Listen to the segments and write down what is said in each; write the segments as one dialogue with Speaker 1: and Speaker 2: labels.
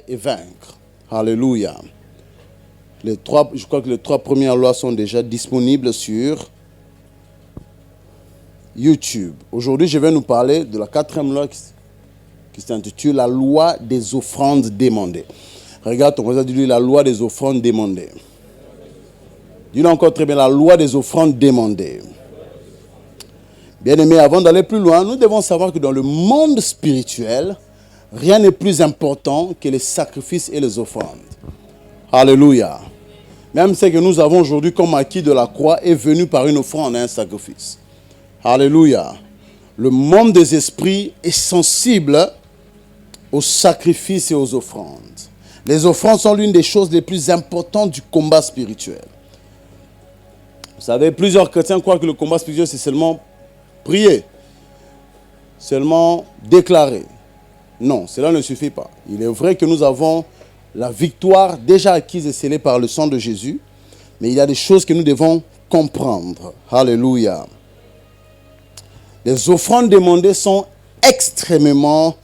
Speaker 1: et vaincre. Alléluia. Je crois que les 3 premières lois sont déjà disponibles sur YouTube. Aujourd'hui, je vais nous parler de la 4e loi qui s'intitule la loi des offrandes demandées. Regarde ton voisin, dis-lui la loi des offrandes demandées. Dis-lui encore très bien la loi des offrandes demandées. Bien-aimés, avant d'aller plus loin, nous devons savoir que dans le monde spirituel, rien n'est plus important que les sacrifices et les offrandes. Alléluia. Même ce que nous avons aujourd'hui comme acquis de la croix est venu par une offrande et un sacrifice. Alléluia. Le monde des esprits est sensible aux sacrifices et aux offrandes. Les offrandes sont l'une des choses les plus importantes du combat spirituel. Vous savez, plusieurs chrétiens croient que le combat spirituel, c'est seulement prier, seulement déclarer. Non, cela ne suffit pas. Il est vrai que nous avons la victoire déjà acquise et scellée par le sang de Jésus, mais il y a des choses que nous devons comprendre. Alléluia. Les offrandes demandées sont extrêmement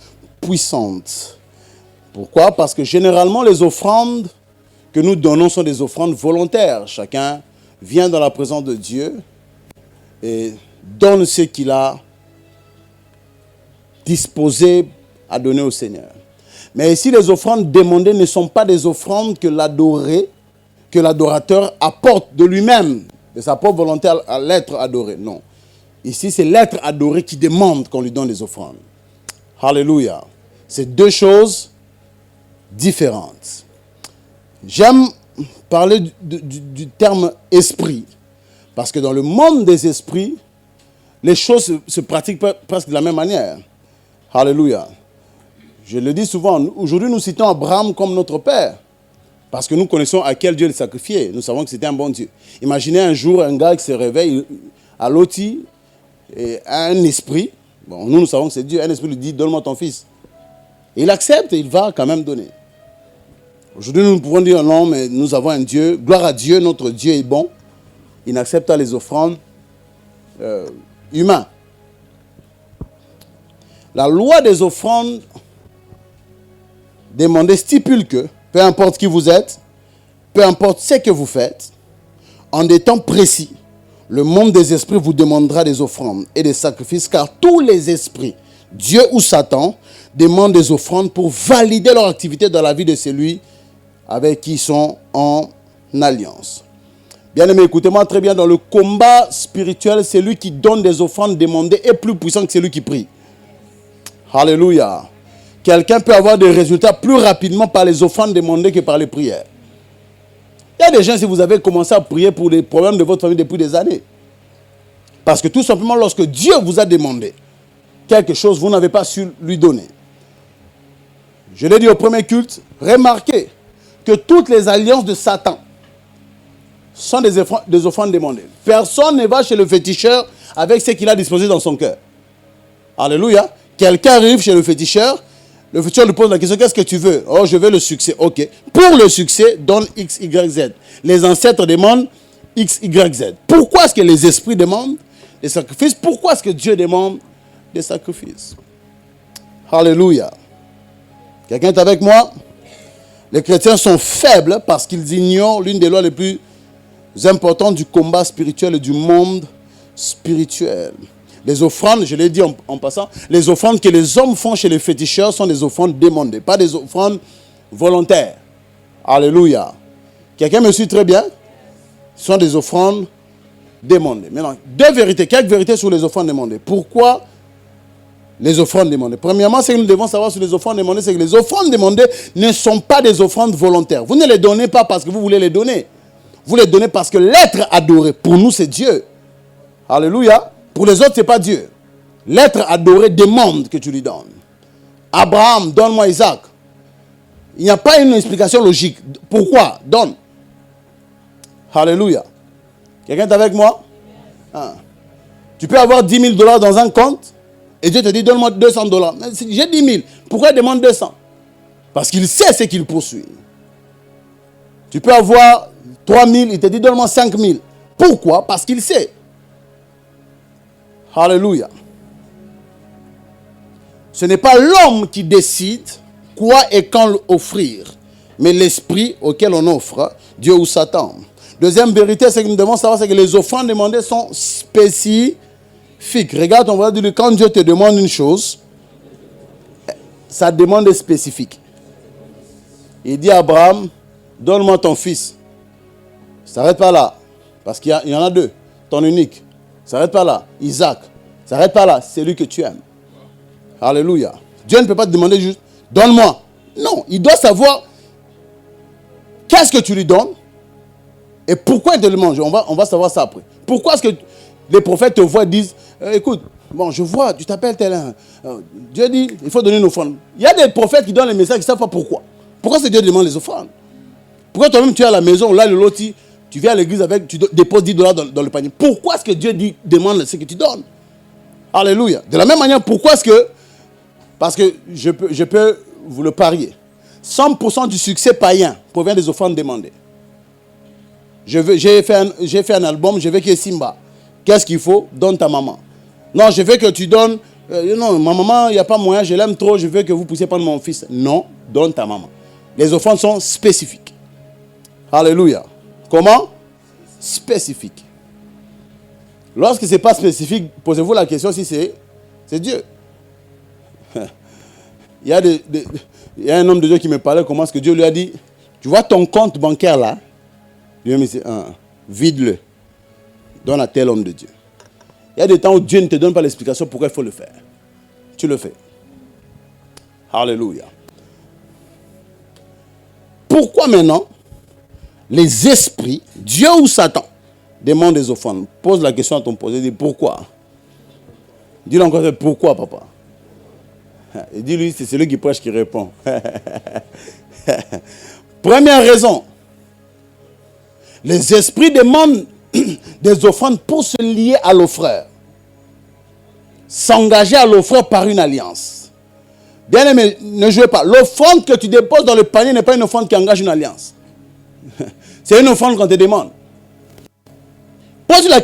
Speaker 1: puissantes. Pourquoi? Parce que généralement, les offrandes que nous donnons sont des offrandes volontaires. Chacun vient dans la présence de Dieu et donne ce qu'il a disposé à donner au Seigneur. Mais ici, les offrandes demandées ne sont pas des offrandes que l'adorateur apporte de lui-même, de sa propre volonté à l'être adoré. Non. Ici, c'est l'être adoré qui demande qu'on lui donne des offrandes. Alléluia. C'est 2 choses différentes. J'aime parler du terme esprit, parce que dans le monde des esprits, les choses se pratiquent presque de la même manière. Alléluia. Je le dis souvent, aujourd'hui nous citons Abraham comme notre père, parce que nous connaissons à quel Dieu il sacrifiait. Nous savons que c'était un bon Dieu. Imaginez un jour un gars qui se réveille à Loti et un esprit, bon, nous savons que c'est Dieu, un esprit lui dit donne-moi ton fils. Et il accepte et il va quand même donner. Aujourd'hui nous pouvons dire non, mais nous avons un Dieu, gloire à Dieu, notre Dieu est bon. Il n'accepte pas les offrandes humaines. La loi des offrandes demandées stipule que, peu importe qui vous êtes, peu importe ce que vous faites, en des temps précis, le monde des esprits vous demandera des offrandes et des sacrifices, car tous les esprits, Dieu ou Satan, demandent des offrandes pour valider leur activité dans la vie de celui avec qui ils sont en alliance. Bien aimé, écoutez-moi très bien, dans le combat spirituel, celui qui donne des offrandes demandées est plus puissant que celui qui prie. Alléluia. Quelqu'un peut avoir des résultats plus rapidement par les offrandes demandées que par les prières. Il y a des gens, si vous avez commencé à prier pour les problèmes de votre famille depuis des années, parce que tout simplement, lorsque Dieu vous a demandé quelque chose, vous n'avez pas su lui donner. Je l'ai dit au premier culte, remarquez que toutes les alliances de Satan sont des offrandes demandées. Personne ne va chez le féticheur avec ce qu'il a disposé dans son cœur. Alléluia. Quelqu'un arrive chez le féticheur lui pose la question, qu'est-ce que tu veux? Oh, je veux le succès. Ok. Pour le succès, donne X, Y, Z. Les ancêtres demandent X, Y, Z. Pourquoi est-ce que les esprits demandent des sacrifices? Pourquoi est-ce que Dieu demande des sacrifices? Alléluia. Quelqu'un est avec moi? Les chrétiens sont faibles parce qu'ils ignorent l'une des lois les plus importantes du combat spirituel et du monde spirituel. Les offrandes, je l'ai dit en passant, les offrandes que les hommes font chez les féticheurs sont des offrandes demandées, pas des offrandes volontaires. Alléluia. Quelqu'un me suit très bien? Ce sont des offrandes demandées. Maintenant, quelques vérités sur les offrandes demandées. Pourquoi les offrandes demandées? Premièrement, ce que nous devons savoir sur les offrandes demandées, c'est que les offrandes demandées ne sont pas des offrandes volontaires. Vous ne les donnez pas parce que vous voulez les donner. Vous les donnez parce que l'être adoré, pour nous, c'est Dieu. Alléluia. Pour les autres, ce n'est pas Dieu. L'être adoré demande que tu lui donnes. Abraham, donne-moi Isaac. Il n'y a pas une explication logique. Pourquoi? Donne. Alléluia. Quelqu'un est avec moi? Tu peux avoir 10 000 $ dans un compte et Dieu te dit, donne-moi 200 $. J'ai 10 000. Pourquoi il demande 200? Parce qu'il sait ce qu'il poursuit. Tu peux avoir 3 000, il te dit, donne-moi 5 000. Pourquoi? Parce qu'il sait. Alléluia. Ce n'est pas l'homme qui décide quoi et quand offrir, mais l'esprit auquel on offre, Dieu ou Satan. Deuxième vérité, c'est que nous devons savoir, c'est que les offrandes demandées sont spécifiques. Regarde, on va dire, quand Dieu te demande une chose, sa demande est spécifique. Il dit à Abraham, donne-moi ton fils. Ça s'arrête pas là, parce qu'il y en a deux, ton unique. Ça s'arrête pas là, Isaac. Ça s'arrête pas là, c'est lui que tu aimes. Alléluia. Dieu ne peut pas te demander juste, donne-moi. Non, il doit savoir qu'est-ce que tu lui donnes et pourquoi il te le mange. On va savoir ça après. Pourquoi est-ce que les prophètes te voient et disent, écoute, bon, je vois, tu t'appelles tel un. Dieu dit, il faut donner une offrande. Il y a des prophètes qui donnent les messages qui ne savent pas pourquoi. Pourquoi c'est Dieu qui demande les offrandes? Pourquoi toi-même tu es à la maison, là le loti, tu viens à l'église avec, tu déposes $10 dans le panier. Pourquoi est-ce que Dieu demande ce que tu donnes? Alléluia. De la même manière, pourquoi est-ce que... Parce que je peux vous le parier. 100% du succès païen provient des offrandes demandées. J'ai fait un album, je veux qu'il y ait Simba. Qu'est-ce qu'il faut? Donne ta maman. Non, je veux que tu donnes... non, ma maman, il n'y a pas moyen, je l'aime trop, je veux que vous puissiez prendre mon fils. Non, donne ta maman. Les offrandes sont spécifiques. Alléluia. Comment? Spécifique. Lorsque ce n'est pas spécifique, posez-vous la question si c'est Dieu. Il y a un homme de Dieu qui me parlait comment est-ce que Dieu lui a dit, tu vois ton compte bancaire là, Dieu me dit, vide-le, donne à tel homme de Dieu. Il y a des temps où Dieu ne te donne pas l'explication pourquoi il faut le faire. Tu le fais. Alléluia. Pourquoi maintenant les esprits, Dieu ou Satan, demandent des offrandes? Pose la question à ton posé, dis pourquoi? Dis-lui encore, pourquoi papa? Et dis-lui, c'est celui qui prêche qui répond. Première raison, les esprits demandent des offrandes pour se lier à l'offreur. S'engager à l'offreur par une alliance. Bien aimé, ne jouez pas. L'offrande que tu déposes dans le panier n'est pas une offrande qui engage une alliance. C'est une offrande qu'on te demande. Pose la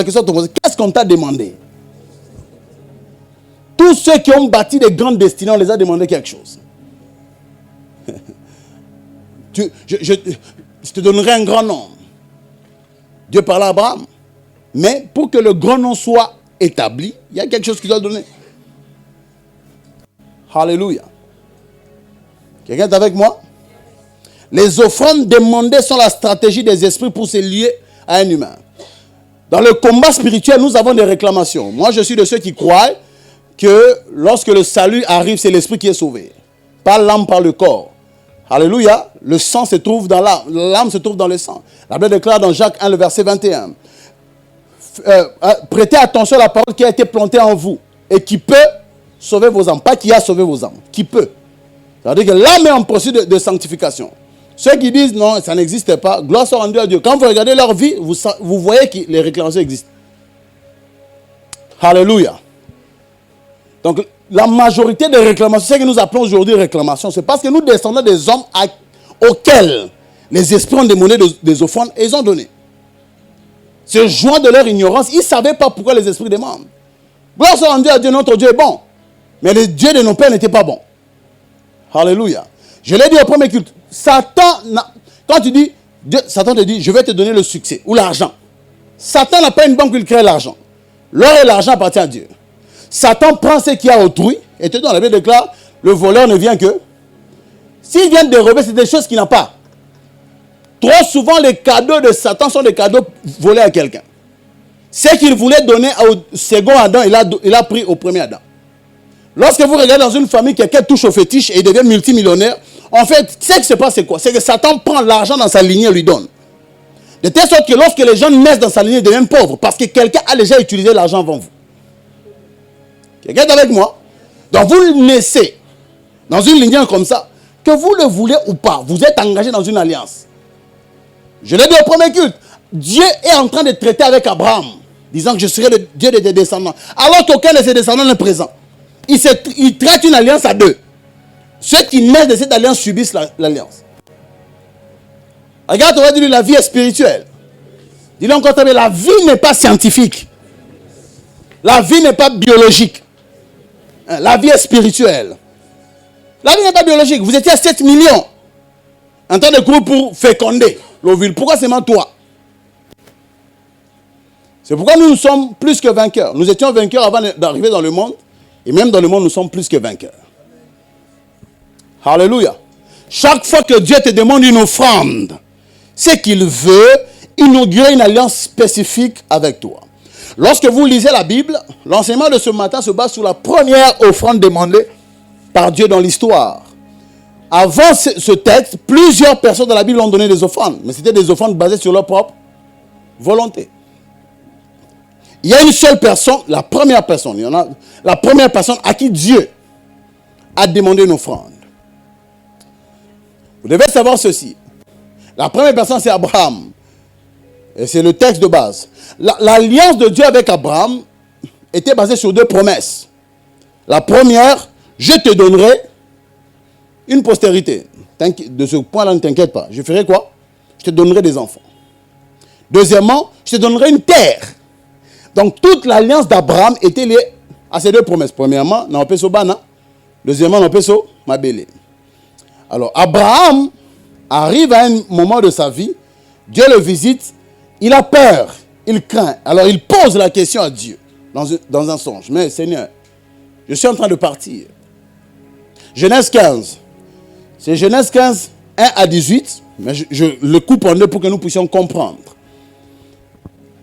Speaker 1: question à ton voisin. Qu'est-ce qu'on t'a demandé? Tous ceux qui ont bâti des grandes destinées, on les a demandé quelque chose. Je te donnerai un grand nom. Dieu parle à Abraham. Mais pour que le grand nom soit établi, il y a quelque chose qu'il doit donner. Alléluia. Quelqu'un est avec moi? Les offrandes demandées sont la stratégie des esprits pour se lier à un humain. Dans le combat spirituel, nous avons des réclamations. Moi, je suis de ceux qui croient que lorsque le salut arrive, c'est l'esprit qui est sauvé. Pas l'âme, par le corps. Alléluia. Le sang se trouve dans l'âme. L'âme se trouve dans le sang. La Bible déclare dans Jacques 1, le verset 21. Prêtez attention à la parole qui a été plantée en vous et qui peut sauver vos âmes. Pas qui a sauvé vos âmes. Qui peut. C'est-à-dire que l'âme est en processus de sanctification. Ceux qui disent non, ça n'existe pas, gloire soit rendue à Dieu. Quand vous regardez leur vie, vous voyez que les réclamations existent. Alléluia. Donc, la majorité des réclamations, ce que nous appelons aujourd'hui réclamations, c'est parce que nous descendons des hommes auxquels les esprits ont demandé des offrandes et ils ont donné. Se jouant de leur ignorance, ils ne savaient pas pourquoi les esprits demandent. Gloire soit rendue à Dieu, notre Dieu est bon. Mais le Dieu de nos pères n'était pas bon. Alléluia. Je l'ai dit au premier culte. Satan, quand tu dis, Satan te dit, je vais te donner le succès ou l'argent. Satan n'a pas une banque où il crée l'argent. L'or et l'argent appartient à Dieu. Satan prend ce qu'il y a autrui et te donne. La Bible déclare, le voleur ne vient que. S'il vient de dérober, c'est des choses qu'il n'a pas. Trop souvent, les cadeaux de Satan sont des cadeaux volés à quelqu'un. Ce qu'il voulait donner au second Adam, il a pris au premier Adam. Lorsque vous regardez dans une famille, quelqu'un touche au fétiche et il devient multimillionnaire, en fait, ce qui se passe, c'est quoi? C'est que Satan prend l'argent dans sa lignée et lui donne. De telle sorte que lorsque les gens naissent dans sa lignée, ils deviennent pauvres parce que quelqu'un a déjà utilisé l'argent avant vous. Quelqu'un est avec moi? Donc vous naissez dans une lignée comme ça, que vous le voulez ou pas, vous êtes engagé dans une alliance. Je l'ai dit au premier culte. Dieu est en train de traiter avec Abraham, disant que je serai le Dieu de tes descendants. Alors qu'aucun de ses descendants n'est présent. Il traite une alliance à deux. Ceux qui naissent de cette alliance subissent l'alliance. Regarde, on va dire la vie est spirituelle. Dis-le encore, mais la vie n'est pas scientifique. La vie n'est pas biologique. La vie est spirituelle. La vie n'est pas biologique. Vous étiez à 7 millions en train de courir pour féconder l'ovule. Pourquoi seulement toi? C'est pourquoi nous sommes plus que vainqueurs. Nous étions vainqueurs avant d'arriver dans le monde. Et même dans le monde, nous sommes plus que vainqueurs. Alléluia. Chaque fois que Dieu te demande une offrande, c'est qu'il veut inaugurer une alliance spécifique avec toi. Lorsque vous lisez la Bible, l'enseignement de ce matin se base sur la première offrande demandée par Dieu dans l'histoire. Avant ce texte, plusieurs personnes dans la Bible ont donné des offrandes. Mais c'était des offrandes basées sur leur propre volonté. Il y a une seule personne, la première personne à qui Dieu a demandé une offrande. Vous devez savoir ceci. La première personne, c'est Abraham. Et c'est le texte de base. L'alliance de Dieu avec Abraham était basée sur deux promesses. La première, je te donnerai une postérité. De ce point-là, ne t'inquiète pas. Je ferai quoi? Je te donnerai des enfants. Deuxièmement, je te donnerai une terre. Donc, toute l'alliance d'Abraham était liée à ces deux promesses. Premièrement, na opeso bana. Deuxièmement, na opeso mabele. Alors, Abraham arrive à un moment de sa vie. Dieu le visite. Il a peur. Il craint. Alors, il pose la question à Dieu dans un songe. Mais Seigneur, je suis en train de partir. Genèse 15. C'est Genèse 15, 1 à 18. Mais je le coupe en deux pour que nous puissions comprendre.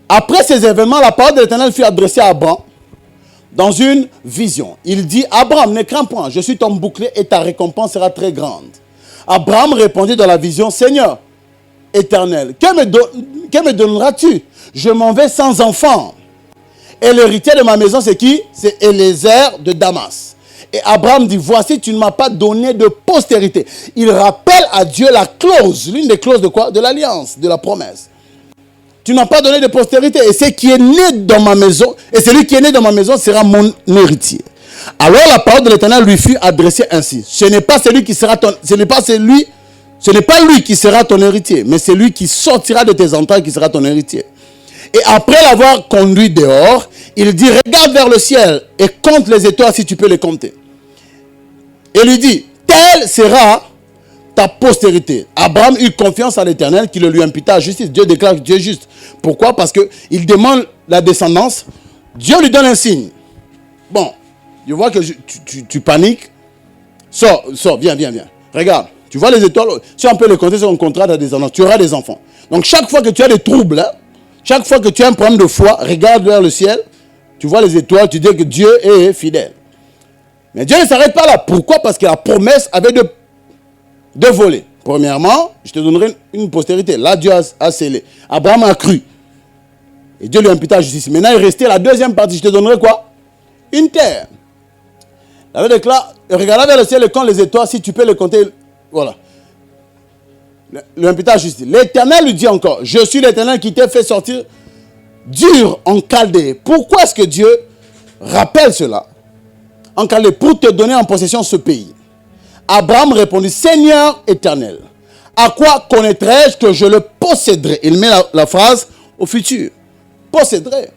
Speaker 1: Après ces événements, la parole de l'Éternel fut adressée à Abraham dans une vision. Il dit, Abraham, ne crains point, je suis ton bouclier et ta récompense sera très grande. Abraham répondit dans la vision, Seigneur éternel, que me donneras-tu? Je m'en vais sans enfant. Et l'héritier de ma maison, c'est qui? C'est Eliezer de Damas. Et Abraham dit, voici, tu ne m'as pas donné de postérité. Il rappelle à Dieu la clause, l'une des clauses de quoi? De l'alliance, de la promesse. Tu n'as pas donné de postérité. Et ce qui est né dans ma maison, et celui qui est né dans ma maison sera mon héritier. Alors la parole de l'Éternel lui fut adressée ainsi. Ce n'est pas lui qui sera ton héritier, mais c'est lui qui sortira de tes entrailles qui sera ton héritier. Et après l'avoir conduit dehors, il dit, regarde vers le ciel et compte les étoiles si tu peux les compter. Et lui dit, telle sera ta postérité. Abraham eut confiance à l'Éternel qui le lui imputa à justice. Dieu déclare que Dieu est juste. Pourquoi? Parce qu'il demande la descendance. Dieu lui donne un signe. Bon, je vois que tu paniques. Sors, viens. Regarde, tu vois les étoiles. Si on peut les compter sur un contrat de descendance, tu auras des enfants. Donc chaque fois que tu as des troubles, chaque fois que tu as un problème de foi, regarde vers le ciel, tu vois les étoiles, tu dis que Dieu est fidèle. Mais Dieu ne s'arrête pas là. Pourquoi? Parce que la promesse avait deux volets. Premièrement, je te donnerai une postérité. Là, Dieu a scellé. Abraham a cru. Et Dieu lui imputa la justice. Maintenant, il restait la deuxième partie. Je te donnerai quoi? Une terre. La Bible déclare, regarde vers le ciel et compte les étoiles, si tu peux les compter. Voilà. Lui imputa la justice. L'Éternel lui dit encore, je suis l'Éternel qui t'ai fait sortir dur en Chaldée. Pourquoi est-ce que Dieu rappelle cela? En Chaldée, pour te donner en possession ce pays. Abraham répondit, Seigneur éternel, à quoi connaîtrai-je que je le posséderai? Il met la phrase au futur. Posséderai.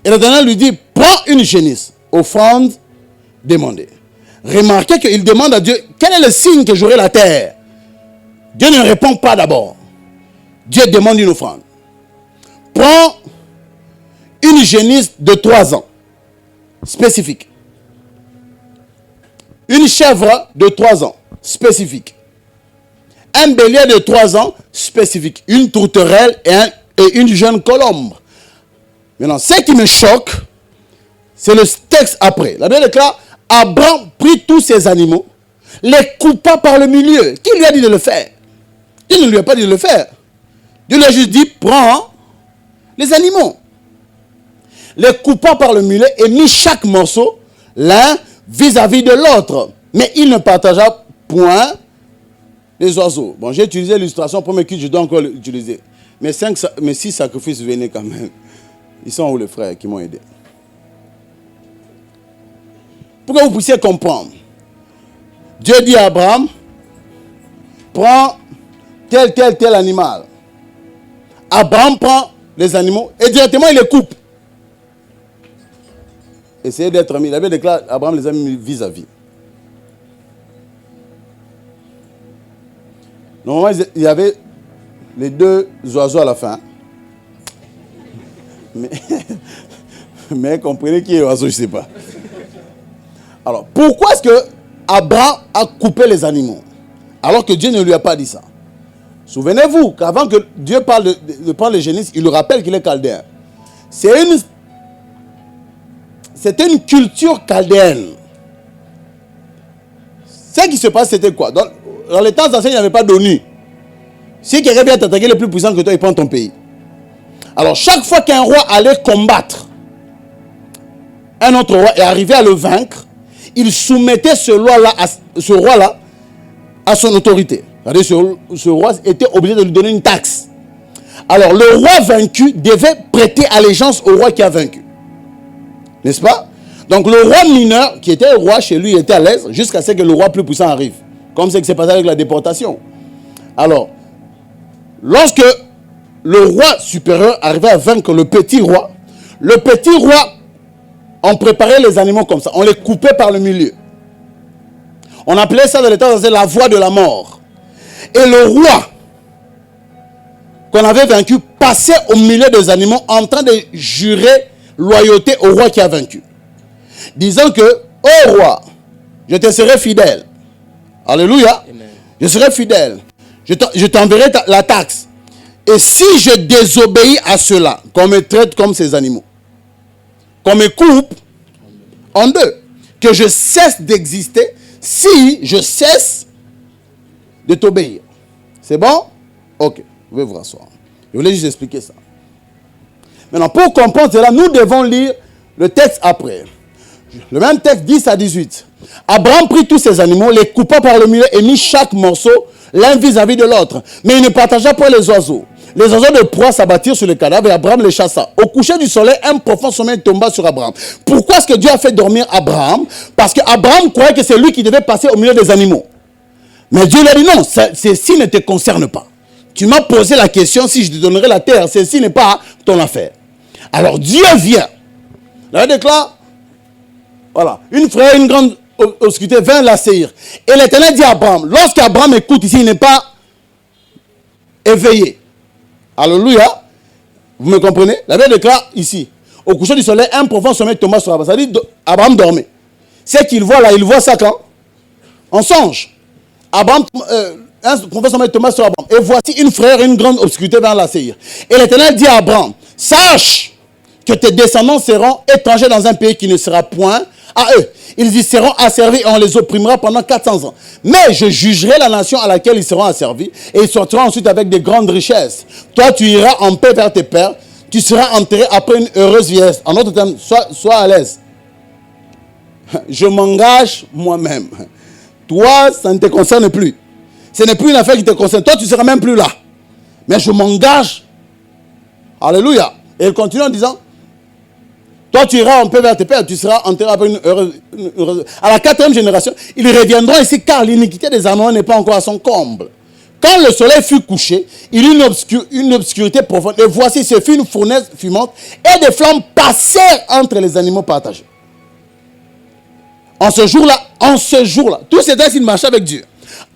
Speaker 1: Et l'Éternel lui dit, prends une génisse, offrande demandée. Remarquez qu'il demande à Dieu, quel est le signe que j'aurai la terre? Dieu ne répond pas d'abord. Dieu demande une offrande. Prends une génisse de 3 ans, spécifique. Une chèvre de 3 ans, spécifique. Un bélier de 3 ans, spécifique. Une tourterelle et une jeune colombe. Maintenant, ce qui me choque, c'est le texte après. La Bible déclare, Abraham prit tous ces animaux, les coupa par le milieu. Qui lui a dit de le faire? Dieu ne lui a pas dit de le faire. Dieu lui a juste dit, prends les animaux. Les coupa par le milieu et mit chaque morceau l'un vis-à-vis de l'autre. Mais il ne partagea point les oiseaux. Bon, j'ai utilisé l'illustration pour mes kids, je dois encore l'utiliser. Mais 6 sacrifices venaient quand même. Ils sont où les frères qui m'ont aidé? Pour que vous puissiez comprendre. Dieu dit à Abraham, prends tel animal. Abraham prend les animaux et directement il les coupe. Essayez d'être amis. Il avait déclaré, Abraham les a mis vis-à-vis. Normalement, il y avait les deux oiseaux à la fin. Mais comprenez qui est l'oiseau, je ne sais pas. Alors, pourquoi est-ce que Abraham a coupé les animaux alors que Dieu ne lui a pas dit ça? Souvenez-vous qu'avant que Dieu parle de prendre les génisses, il le rappelle qu'il est chaldéen. C'était une culture chaldéenne. Ce qui se passe, c'était quoi? Dans les temps anciens, il n'y avait pas d'ONU. Si quelqu'un vient t'attaquer, le plus puissant que toi, il prend ton pays. Alors, chaque fois qu'un roi allait combattre un autre roi et arrivait à le vaincre, il soumettait ce roi-là à son autorité. C'est-à-dire ce roi était obligé de lui donner une taxe. Alors, le roi vaincu devait prêter allégeance au roi qui a vaincu. N'est-ce pas? Donc, le roi mineur, qui était roi chez lui, était à l'aise jusqu'à ce que le roi plus puissant arrive. Comme ce qui s'est passé avec la déportation. Alors, lorsque le roi supérieur arrivait à vaincre le petit roi, on préparait les animaux comme ça. On les coupait par le milieu. On appelait ça dans les temps anciens la voie de la mort. Et le roi qu'on avait vaincu passait au milieu des animaux en train de jurer loyauté au roi qui a vaincu. Disant que, ô roi, je te serai fidèle. Alléluia. Amen. Je serai fidèle. Je t'enverrai la taxe. Et si je désobéis à cela, qu'on me traite comme ces animaux, qu'on me coupe en deux, que je cesse d'exister si je cesse de t'obéir. C'est bon? Ok, vous pouvez vous rasseoir. Je voulais juste expliquer ça. Maintenant, pour comprendre cela, nous devons lire le texte après. Le même texte 10 à 18. Abraham prit tous ces animaux, les coupa par le milieu et mit chaque morceau l'un vis-à-vis de l'autre. Mais il ne partagea pas les oiseaux. Les oiseaux de proie s'abattirent sur le cadavre et Abraham les chassa. Au coucher du soleil, un profond sommeil tomba sur Abraham. Pourquoi est-ce que Dieu a fait dormir Abraham? Parce qu'Abraham croyait que c'est lui qui devait passer au milieu des animaux. Mais Dieu lui a dit non, ceci ne te concerne pas. Tu m'as posé la question si je te donnerai la terre. Ceci n'est pas ton affaire. Alors Dieu vient. Là, il déclare, voilà, une frayeur, une grande obscurité vint l'assaillir. Et l'Éternel dit à Abraham, lorsqu'Abraham écoute ici, il n'est pas éveillé. Alléluia. Vous me comprenez? La Bible déclare ici, au coucher du soleil, un profond sommeil tomba sur Abraham. Ça dit, Abraham dormait. C'est qu'il voit là, il voit ça quand? En songe. Abraham, un profond sommeil tomba sur Abraham. Et voici une frayeur, une grande obscurité vint l'assaillir. Et l'Éternel dit à Abraham, sache que tes descendants seront étrangers dans un pays qui ne sera point à eux. Ils y seront asservis et on les opprimera pendant 400 ans. Mais je jugerai la nation à laquelle ils seront asservis et ils sortiront ensuite avec de grandes richesses. Toi, tu iras en paix vers tes pères. Tu seras enterré après une heureuse vieillesse. En d'autres termes, sois à l'aise. Je m'engage moi-même. Toi, ça ne te concerne plus. Ce n'est plus une affaire qui te concerne. Toi, tu ne seras même plus là. Mais je m'engage. Alléluia. Et il continue en disant, toi, tu iras en paix vers tes pères, tu seras enterré après une heureuse... À la 4e génération, ils reviendront ici car l'iniquité des Amoréens n'est pas encore à son comble. Quand le soleil fut couché, il y eut une obscurité profonde. Et voici, ce fut une fournaise fumante et des flammes passèrent entre les animaux partagés. En ce jour-là, tous ces textes, ils marchaient avec Dieu.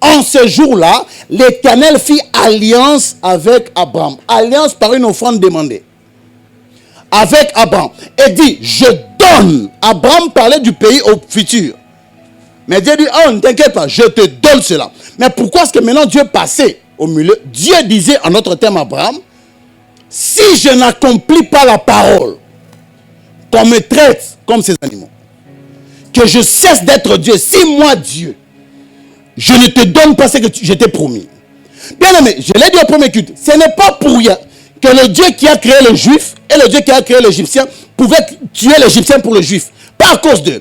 Speaker 1: En ce jour-là, l'Éternel fit alliance avec Abraham. Alliance par une offrande demandée. Avec Abraham. Et dit, je donne. Abraham parlait du pays au futur. Mais Dieu dit, oh, ne t'inquiète pas, je te donne cela. Mais pourquoi est-ce que maintenant Dieu passait au milieu? Dieu disait en notre terme à Abraham, si je n'accomplis pas la parole, qu'on me traite comme ces animaux, que je cesse d'être Dieu, si moi Dieu, je ne te donne pas ce que je t'ai promis. Bien aimé, je l'ai dit au premier culte, ce n'est pas pour rien que le Dieu qui a créé le juif et le Dieu qui a créé l'Égyptien pouvait tuer l'Égyptien pour le juif. Pas à cause d'eux.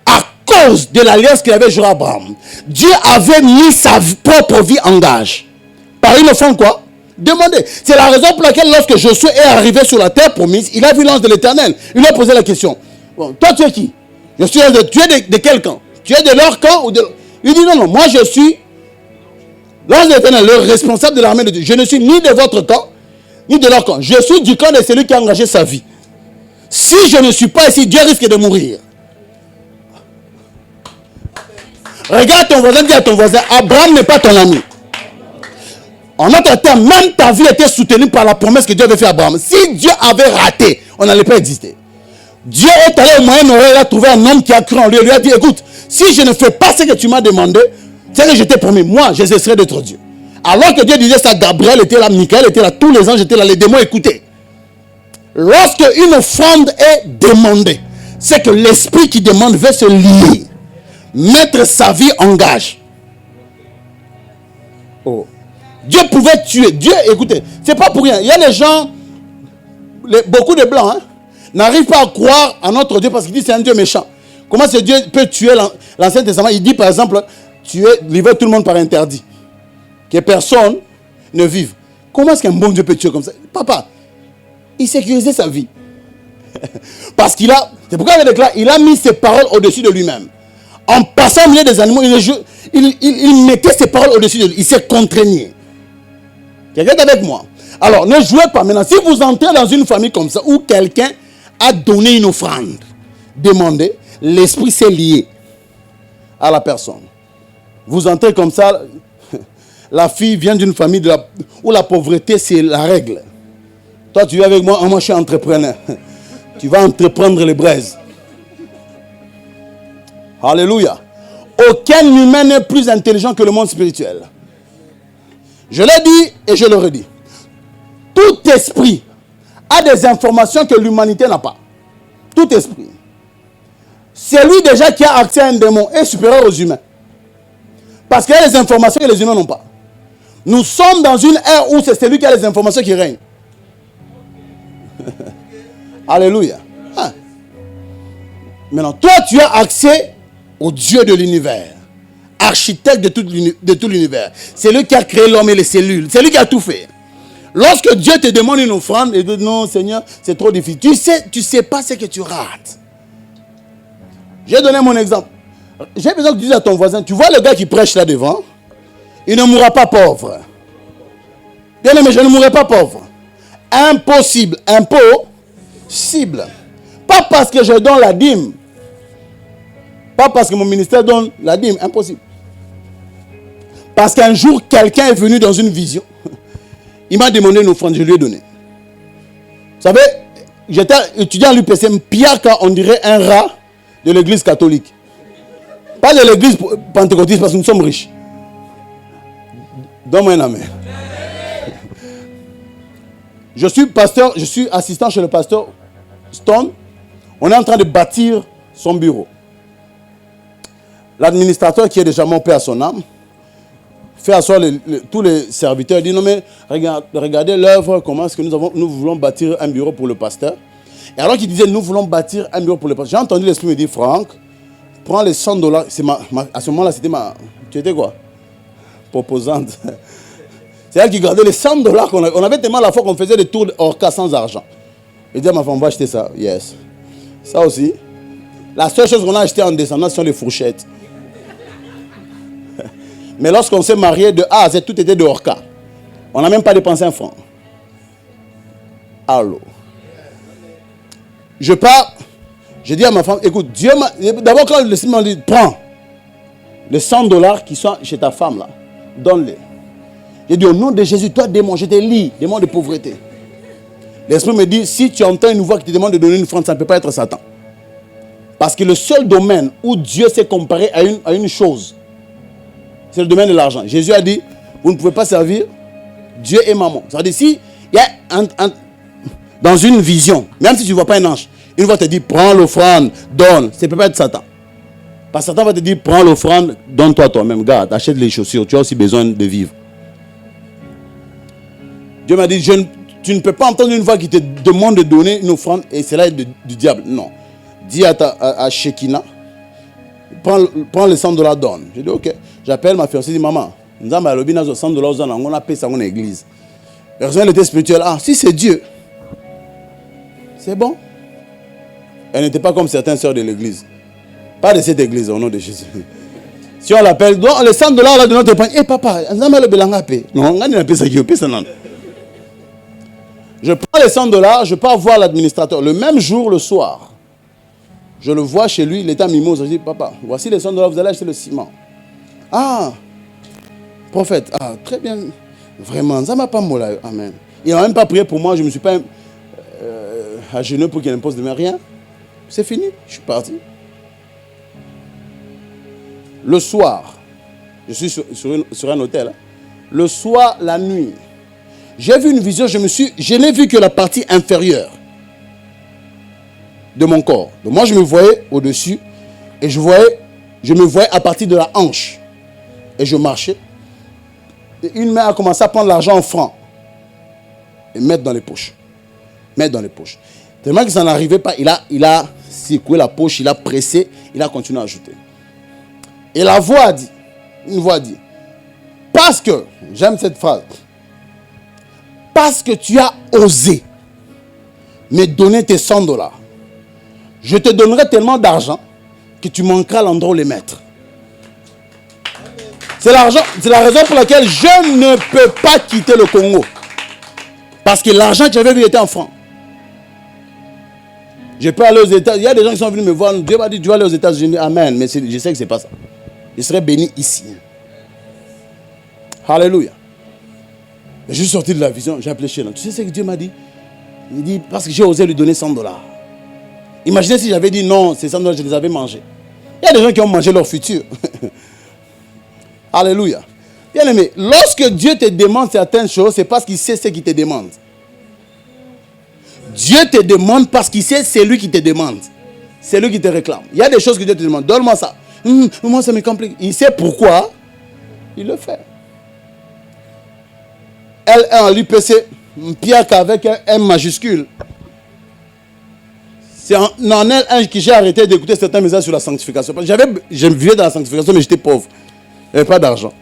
Speaker 1: À cause de l'alliance qu'il avait juré à Abraham. Dieu avait mis sa propre vie en gage. Par une offrande quoi? Demandez. C'est la raison pour laquelle lorsque Josué est arrivé sur la terre promise, il a vu l'ange de l'Éternel. Il lui a posé la question. Bon, toi tu es qui? Je suis tu es de quel camp? Tu es de leur camp ou de... Il dit non, moi je suis l'ange de l'Éternel, le responsable de l'armée de Dieu. Je ne suis ni de votre camp, ni de leur camp. Je suis du camp de celui qui a engagé sa vie. Si je ne suis pas ici, Dieu risque de mourir. Regarde ton voisin, dis à ton voisin, Abraham n'est pas ton ami. En notre temps, même ta vie était soutenue par la promesse que Dieu avait fait à Abraham. Si Dieu avait raté, on n'allait pas exister. Dieu est allé au Moyen-Orient, il a trouvé un homme qui a cru en lui. Il lui a dit, écoute, si je ne fais pas ce que tu m'as demandé, c'est que je t'ai promis, moi, je cesserai d'être Dieu. Alors que Dieu disait ça, Gabriel était là, Michael était là, tous les anges étaient là, les démons écoutaient. Lorsque une offrande est demandée, c'est que l'esprit qui demande veut se lier, mettre sa vie en gage. Oh. Dieu pouvait tuer. Dieu, écoutez, c'est pas pour rien. Il y a les gens, beaucoup de blancs, n'arrivent pas à croire à notre Dieu parce qu'ils disent c'est un Dieu méchant. Comment ce Dieu peut tuer l'Ancien Testament? Il dit par exemple, livrer tout le monde par interdit. Que personne ne vive. Comment est-ce qu'un bon Dieu peut tuer comme ça? Papa, il sécurisait sa vie. Parce qu'il a, c'est pourquoi il déclare, il a mis ses paroles au-dessus de lui-même. En passant au milieu des animaux, il mettait ses paroles au-dessus de lui. Il s'est contraigné. Quelqu'un est avec moi? Alors, ne jouez pas maintenant. Si vous entrez dans une famille comme ça, où quelqu'un a donné une offrande, demandez, l'esprit s'est lié à la personne. Vous entrez comme ça, la fille vient d'une famille où la pauvreté, c'est la règle. Toi, tu viens avec moi, moi je suis entrepreneur. Tu vas entreprendre les braises. Alléluia. Aucun humain n'est plus intelligent que le monde spirituel. Je l'ai dit et je le redis. Tout esprit a des informations que l'humanité n'a pas. Tout esprit. C'est lui déjà qui a accès à un démon est supérieur aux humains. Parce qu'il y a des informations que les humains n'ont pas. Nous sommes dans une ère où c'est celui qui a les informations qui règne. Alléluia. Ah. Maintenant, toi, tu as accès au Dieu de l'univers. Architecte de tout l'univers. C'est lui qui a créé l'homme et les cellules. C'est lui qui a tout fait. Lorsque Dieu te demande une offrande et dit non, Seigneur, c'est trop difficile. Tu sais pas ce que tu rates. J'ai donné mon exemple. J'ai besoin que tu dises à ton voisin, tu vois le gars qui prêche là devant, il ne mourra pas pauvre. Bien aimé, je ne mourrai pas pauvre. Impossible. Impossible. Pas parce que je donne la dîme. Pas parce que mon ministère donne la dîme. Impossible. Parce qu'un jour, quelqu'un est venu dans une vision. Il m'a demandé une offrande, je lui ai donné. Vous savez, j'étais étudiant à l'UPC, Piaka, on dirait un rat de l'église catholique. Pas de l'église pentecôtiste parce que nous sommes riches. Donne-moi un amen. Je suis pasteur, je suis assistant chez le pasteur Stone. On est en train de bâtir son bureau. L'administrateur qui est déjà mon père à son âme fait asseoir tous les serviteurs. Il dit non mais regardez l'œuvre, comment est-ce que nous voulons bâtir un bureau pour le pasteur. Et alors qu'il disait nous voulons bâtir un bureau pour le pasteur, j'ai entendu l'esprit me dire Franck, prends les $100. À ce moment-là, c'était tu étais quoi? Proposante. C'est elle qui gardait les $100 qu'on avait. On avait tellement la fois qu'on faisait des tours hors cas sans argent. Et dit à ma femme, on va acheter ça. Yes. Ça aussi. La seule chose qu'on a acheté en descendant, ce sont les fourchettes. Mais lorsqu'on s'est marié de A à Z, tout était de hors cas. On n'a même pas dépensé un franc. Allô. Je pars. Je dis à ma femme, écoute, Dieu m'a... D'abord, quand le Seigneur m'a dit, prends les $100 qui sont chez ta femme là, donne-les. J'ai dit, au nom de Jésus, toi, démon, je te lis, démon de pauvreté. L'Esprit me dit, si tu entends une voix qui te demande de donner une offrande, ça ne peut pas être Satan. Parce que le seul domaine où Dieu s'est comparé à une chose, c'est le domaine de l'argent. Jésus a dit, vous ne pouvez pas servir Dieu et maman. Ça veut dire, si il y a dans une vision, même si tu ne vois pas un ange, une voix te dit, prends l'offrande, donne. Ça ne peut pas être Satan. Parce que Satan va te dire, prends l'offrande, donne-toi toi-même. Garde, achète les chaussures, tu as aussi besoin de vivre. Dieu m'a dit, tu ne peux pas entendre une voix qui te demande de donner une offrande et c'est là du diable. Non. Dis à Shekinah, prends les $100, donne. J'ai dit, ok. J'appelle ma fiancée, je dis, maman, nous avons $100, on a payé ça dans l'église. Elle était spirituelle. Ah, si c'est Dieu, c'est bon. Elle n'était pas comme certaines sœurs de l'église. Pas de cette église, au nom de Jésus. Si on l'appelle, donc les $100 là de notre épargne, papa, nous avons le belanga payé. Non, on a payé ça qui est payé ça. Je prends les $100, je pars voir l'administrateur. Le même jour, le soir, je le vois chez lui, il est à Mimose. Je dis, papa, voici les $100, vous allez acheter le ciment. Ah, prophète, ah, très bien. Vraiment, ça m'a pas molé. Amen. Il n'a même pas prié pour moi. Je ne me suis pas à genoux pour qu'il impose de moi rien. C'est fini. Je suis parti. Le soir, je suis sur un hôtel. Hein. Le soir, la nuit, j'ai vu une vision. Je n'ai vu que la partie inférieure de mon corps. Donc moi, je me voyais au-dessus et je me voyais à partir de la hanche. Et je marchais. Et une main a commencé à prendre l'argent en francs et mettre dans les poches. Tellement que ça n'arrivait pas, il a secoué la poche, il a pressé, il a continué à ajouter. Et une voix a dit, parce que, j'aime cette phrase, parce que tu as osé me donner tes $100, je te donnerai tellement d'argent que tu manqueras l'endroit où les mettre. C'est la raison pour laquelle je ne peux pas quitter le Congo. Parce que l'argent que j'avais vu était en francs. Je peux aller aux États-Unis. Il y a des gens qui sont venus me voir. Dieu m'a dit, tu vas aller aux États-Unis. Amen. Mais je sais que ce n'est pas ça. Je serai béni ici. Alléluia. Je suis sorti de la vision. J'ai appelé chez nous. Tu sais ce que Dieu m'a dit? Il dit, parce que j'ai osé lui donner $100. Imaginez si j'avais dit non, ces $100, je les avais mangés. Il y a des gens qui ont mangé leur futur. Alléluia. Bien aimé, lorsque Dieu te demande certaines choses, c'est parce qu'il sait ce qu'il te demande. Dieu te demande parce qu'il sait c'est lui qui te demande. C'est lui qui te réclame. Il y a des choses que Dieu te demande. Donne-moi ça. Moi, ça me complique. Il sait pourquoi. Il le fait. L1 en l'IPC, Pierre qu'avec un M majuscule. C'est en L1 que j'ai arrêté d'écouter certains messages sur la sanctification. Je vivais dans la sanctification, mais j'étais pauvre. Il n'y avait pas d'argent.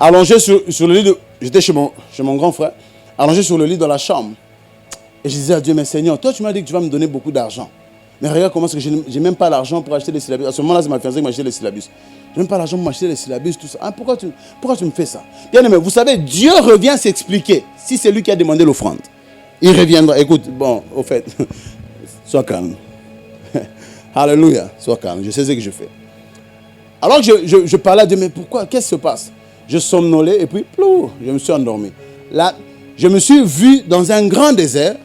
Speaker 1: Allongé sur le lit, j'étais chez mon grand frère, allongé sur le lit dans la chambre. Et je disais à Dieu, mais Seigneur, toi tu m'as dit que tu vas me donner beaucoup d'argent. Mais regarde comment est-ce que je n'ai même pas l'argent pour acheter les syllabus. À ce moment-là, c'est ma fiancée qui m'a acheté les syllabus. Je n'ai même pas l'argent pour m'acheter les syllabus, tout ça. Hein, pourquoi tu me fais ça? Bien aimé, vous savez, Dieu revient s'expliquer. Si c'est lui qui a demandé l'offrande, il reviendra. Écoute, bon, au fait, sois calme. Alléluia, sois calme, je sais ce que je fais. Alors que je parlais à Dieu, mais pourquoi? Qu'est-ce qui se passe? Je somnolais et puis, plou, je me suis endormi. Là, je me suis vu dans un grand désert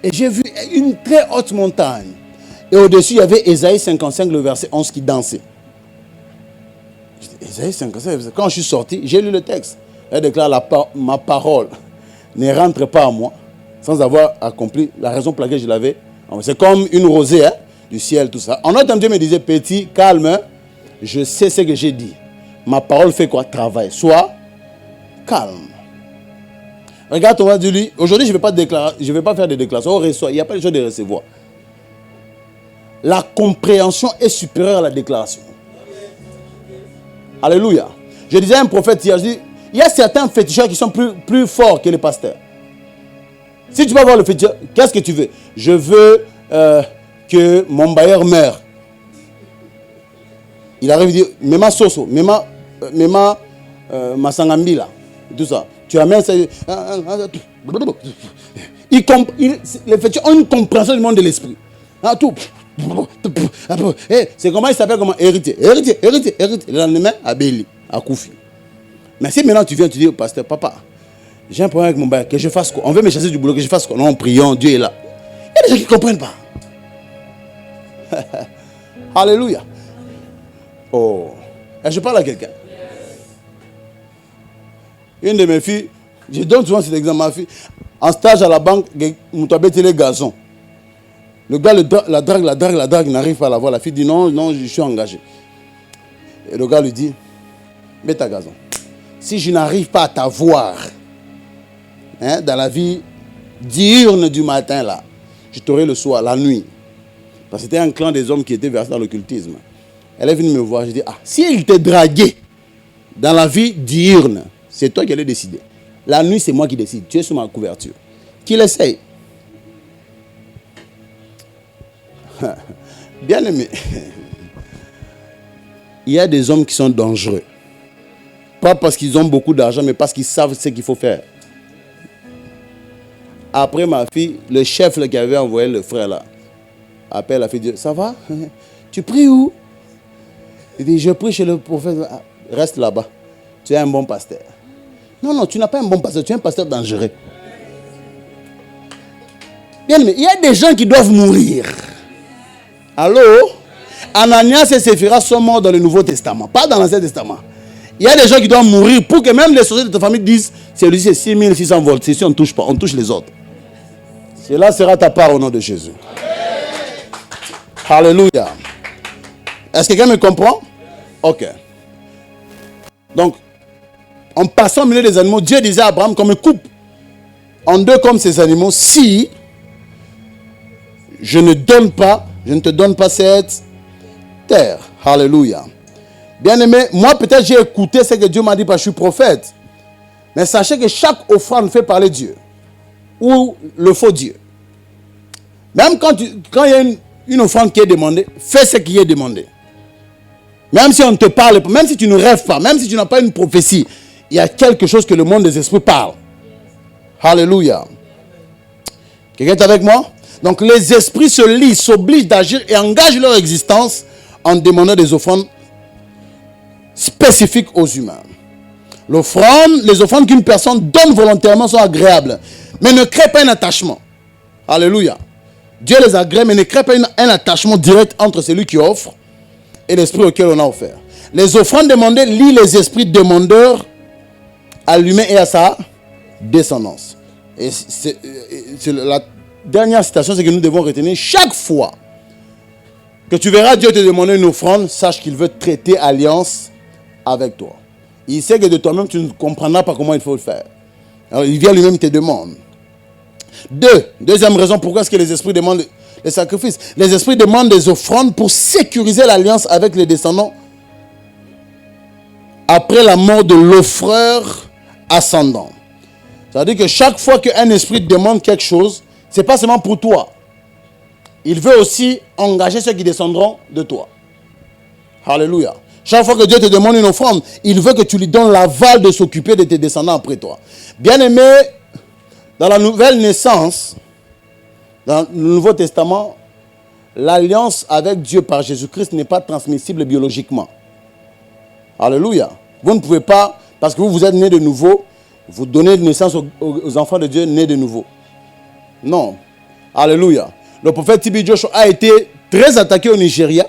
Speaker 1: et j'ai vu une très haute montagne. Et au-dessus, il y avait Ésaïe 55, le verset 11 qui dansait. Ésaïe 55, quand je suis sorti, j'ai lu le texte. Elle déclare, ma parole ne rentre pas à moi sans avoir accompli la raison pour laquelle je l'avais. C'est comme une rosée, hein, du ciel, tout ça. En autre, Dieu me disait, petit, calme, je sais ce que j'ai dit. Ma parole fait quoi? Travail. Sois calme. Regarde, on va dire lui, aujourd'hui, je ne vais pas faire de déclarations. Il n'y a pas de chose de recevoir. La compréhension est supérieure à la déclaration. Alléluia. Je disais à un prophète hier, je dis, il y a certains féticheurs qui sont plus forts que les pasteurs. Si tu vas voir le féticheur, qu'est-ce que tu veux? Je veux que mon bailleur meure. Il arrive et dit, Mema Soso, Mema Masangambila, tout ça. Tu amènes ça. Les féticheurs ont une compréhension du monde de l'esprit. Tout. C'est comment il s'appelle, comment? Héritier. Le lendemain, à Béli, à Koufi. Mais si maintenant tu viens, tu dis au pasteur, papa, j'ai un problème avec mon bail, que je fasse quoi? On veut me chasser du boulot, que je fasse quoi? Non, prions, Dieu est là. Il y a des gens qui ne comprennent pas. Alléluia. Oh. Et je parle à quelqu'un. Une de mes filles, je donne souvent cet exemple, ma fille, en stage à la banque, on t'a bêté les gazons. Le gars la drague, n'arrive pas à la voir. La fille dit non, je suis engagé. Et le gars lui dit, mets ta gazon. Si je n'arrive pas à t'avoir, hein, dans la vie diurne du matin, là, je t'aurai le soir, la nuit. Parce que c'était un clan des hommes qui étaient versés dans l'occultisme. Elle est venue me voir, je dis, si il t'est dragué dans la vie diurne, c'est toi qui allais décider. La nuit, c'est moi qui décide. Tu es sous ma couverture. Qu'il essaye. Bien aimé, il y a des hommes qui sont dangereux. Pas parce qu'ils ont beaucoup d'argent, mais parce qu'ils savent ce qu'il faut faire. Après ma fille, le chef là, qui avait envoyé le frère là, appelle la fille, dit, ça va? Tu pries où? Il dit, je prie chez le prophète. Ah, reste là-bas. Tu es un bon pasteur. Non, non, tu n'as pas un bon pasteur. Tu es un pasteur dangereux. Bien aimé, il y a des gens qui doivent mourir. Allô? Ananias et Séphira sont morts dans le Nouveau Testament, pas dans l'Ancien Testament. Il y a des gens qui doivent mourir pour que même les sociétés de ta famille disent, celui-ci c'est 6600 volts, si on ne touche pas, on touche les autres. Cela sera ta part au nom de Jésus. Alléluia. Est-ce que quelqu'un me comprend? Ok. Donc, en passant au milieu des animaux, Dieu disait à Abraham qu'on me coupe en deux comme ces animaux si je ne te donne pas cette terre. Alléluia. Bien aimé, moi peut-être j'ai écouté ce que Dieu m'a dit parce que je suis prophète. Mais sachez que chaque offrande fait parler Dieu. Ou le faux Dieu. Même quand il y a une offrande qui est demandée, fais ce qui est demandé. Même si on ne te parle pas, même si tu ne rêves pas, même si tu n'as pas une prophétie, il y a quelque chose que le monde des esprits parle. Alléluia. Quelqu'un est avec moi? Donc les esprits se lient, s'obligent d'agir et engagent leur existence en demandant des offrandes spécifiques aux humains. Les offrandes qu'une personne donne volontairement sont agréables, mais ne créent pas un attachement. Alléluia. Dieu les agrée, mais ne crée pas un attachement direct entre celui qui offre et l'esprit auquel on a offert. Les offrandes demandées lient les esprits demandeurs à l'humain et à sa descendance. Et c'est la dernière citation, c'est que nous devons retenir chaque fois que tu verras Dieu te demander une offrande, sache qu'il veut traiter alliance avec toi. Il sait que de toi-même, tu ne comprendras pas comment il faut le faire. Alors, il vient lui-même te demande. Deuxième raison, pourquoi est-ce que les esprits demandent les sacrifices? Les esprits demandent des offrandes pour sécuriser l'alliance avec les descendants après la mort de l'offreur ascendant. C'est-à-dire que chaque fois qu'un esprit demande quelque chose, ce n'est pas seulement pour toi. Il veut aussi engager ceux qui descendront de toi. Alléluia. Chaque fois que Dieu te demande une offrande, il veut que tu lui donnes l'aval de s'occuper de tes descendants après toi. Bien aimé, dans la nouvelle naissance, dans le Nouveau Testament, l'alliance avec Dieu par Jésus-Christ n'est pas transmissible biologiquement. Alléluia. Vous ne pouvez pas, parce que vous êtes né de nouveau, vous donnez naissance aux enfants de Dieu nés de nouveau. Non. Alléluia. Le prophète T.B. Joshua a été très attaqué au Nigeria,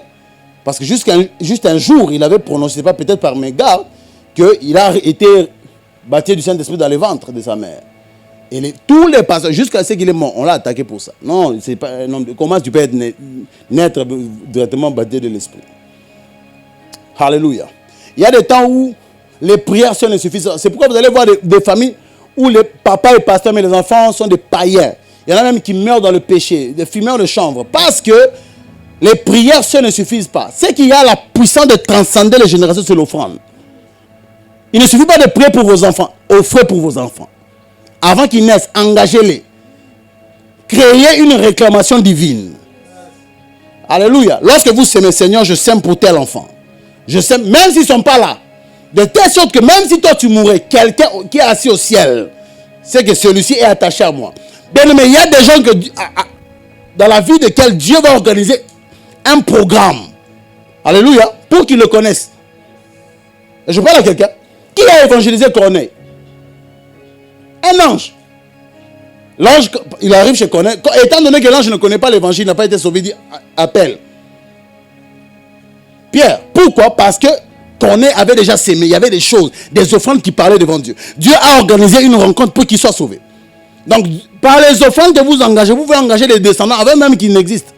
Speaker 1: parce que juste un jour, il avait prononcé, pas peut-être par mégarde, qu'il a été baptisé du Saint-Esprit dans le ventre de sa mère. Et tous les pasteurs, jusqu'à ce qu'il est mort, on l'a attaqué pour ça. Non, c'est pas un homme. Comment tu peux être naître directement baptisé de l'Esprit? Alléluia. Il y a des temps où les prières ne suffisent pas. C'est pourquoi vous allez voir des familles où les papas et pasteurs, mais les enfants sont des païens. Il y en a même qui meurent dans le péché, des fumeurs de chanvre, parce que les prières ne suffisent pas. C'est qu'il y a la puissance de transcender les générations sur l'offrande. Il ne suffit pas de prier pour vos enfants, offrez pour vos enfants. Avant qu'ils naissent, engagez-les. Créez une réclamation divine. Alléluia. Lorsque vous s'aimez, Seigneur, je sème pour tel enfant. Je sème, même s'ils ne sont pas là. De telle sorte que même si toi tu mourrais, quelqu'un qui est assis au ciel, c'est que celui-ci est attaché à moi. Bien aimé, il y a des gens dans la vie de quel Dieu va organiser un programme. Alléluia. Pour qu'ils le connaissent. Et je parle à quelqu'un. Qui a évangélisé Corneille? Un ange. L'ange, il arrive chez Corneille. Étant donné que l'ange ne connaît pas l'évangile, il n'a pas été sauvé, il dit appelle. Pierre. Pourquoi? Parce que Corneille avait déjà sémé. Il y avait des choses, des offrandes qui parlaient devant Dieu. Dieu a organisé une rencontre pour qu'il soit sauvé. Donc, par les offrandes que vous engagez, vous pouvez engager des descendants avant même qu'ils n'existent.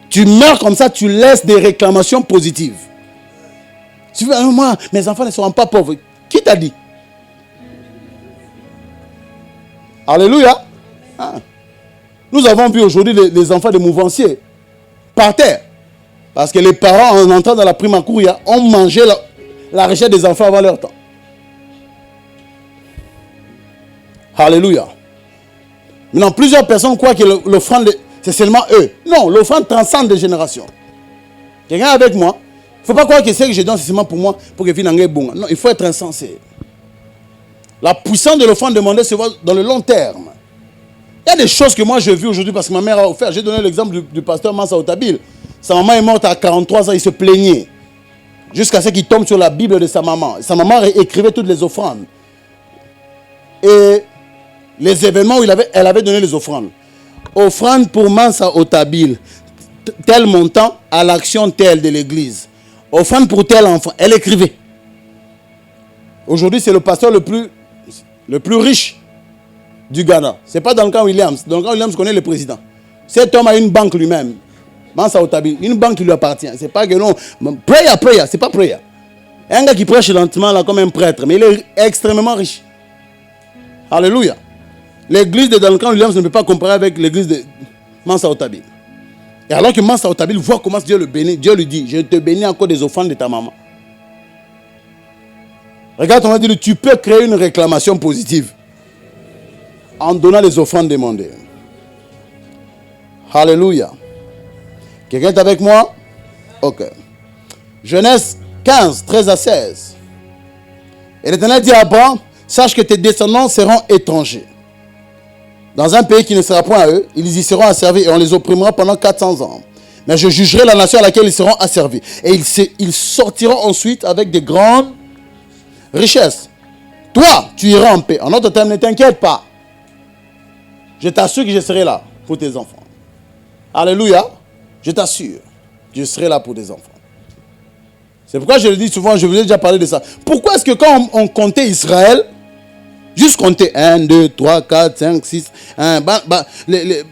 Speaker 1: Tu meurs comme ça, tu laisses des réclamations positives. Tu veux, moi, mes enfants ne seront pas pauvres. Qui t'a dit? Alléluia. Ah. Nous avons vu aujourd'hui les enfants de mouvanciers par terre. Parce que les parents, en entrant dans la primacouria, ont mangé la richesse des enfants avant leur temps. Alléluia. Maintenant, plusieurs personnes croient que l'offrande, c'est seulement eux. Non, l'offrande transcende des générations. Quelqu'un avec moi? Il ne faut pas croire que ce que je donne, c'est seulement pour moi, pour que je finisse bon. Non, il faut être insensé. La puissance de l'offrande demandée se voit dans le long terme. Il y a des choses que moi j'ai vues aujourd'hui parce que ma mère a offert. J'ai donné l'exemple du pasteur Mansa Otabil. Sa maman est morte à 43 ans, il se plaignait. Jusqu'à ce qu'il tombe sur la Bible de sa maman. Sa maman écrivait toutes les offrandes. Et les événements où elle avait donné les offrandes. Offrande pour Mansa Otabil. Tel montant à l'action telle de l'église. Offrande pour tel enfant. Elle écrivait. Aujourd'hui, c'est le pasteur le plus riche du Ghana. Ce n'est pas Duncan Williams. Duncan Williams connaît le président. Cet homme a une banque lui-même. Mansa Otabil. Une banque qui lui appartient. C'est pas que non. Prayer. C'est pas prayer. Un gars qui prêche lentement là comme un prêtre. Mais il est extrêmement riche. Alléluia. L'église de Duncan Williams ne peut pas comparer avec l'église de Mansa Otabil. Et alors que Mansa Otabil voit comment Dieu le bénit, Dieu lui dit, je te bénis encore des offrandes de ta maman. Regarde, on va dire, tu peux créer une réclamation positive en donnant les offrandes demandées. Alléluia. Quelqu'un est avec moi? Ok. Genèse 15, 13 à 16. Et l'Éternel dit à Abraham, sache que tes descendants seront étrangers. Dans un pays qui ne sera point à eux, ils y seront asservis et on les opprimera pendant 400 ans. Mais je jugerai la nation à laquelle ils seront asservis. Et ils sortiront ensuite avec de grandes richesses. Toi, tu iras en paix. En autre terme, ne t'inquiète pas. Je t'assure que je serai là pour tes enfants. Alléluia. Je t'assure que je serai là pour tes enfants. C'est pourquoi je le dis souvent, je vous ai déjà parlé de ça. Pourquoi est-ce que quand on comptait Israël, juste compter 1, 2, 3, 4, 5, 6. Les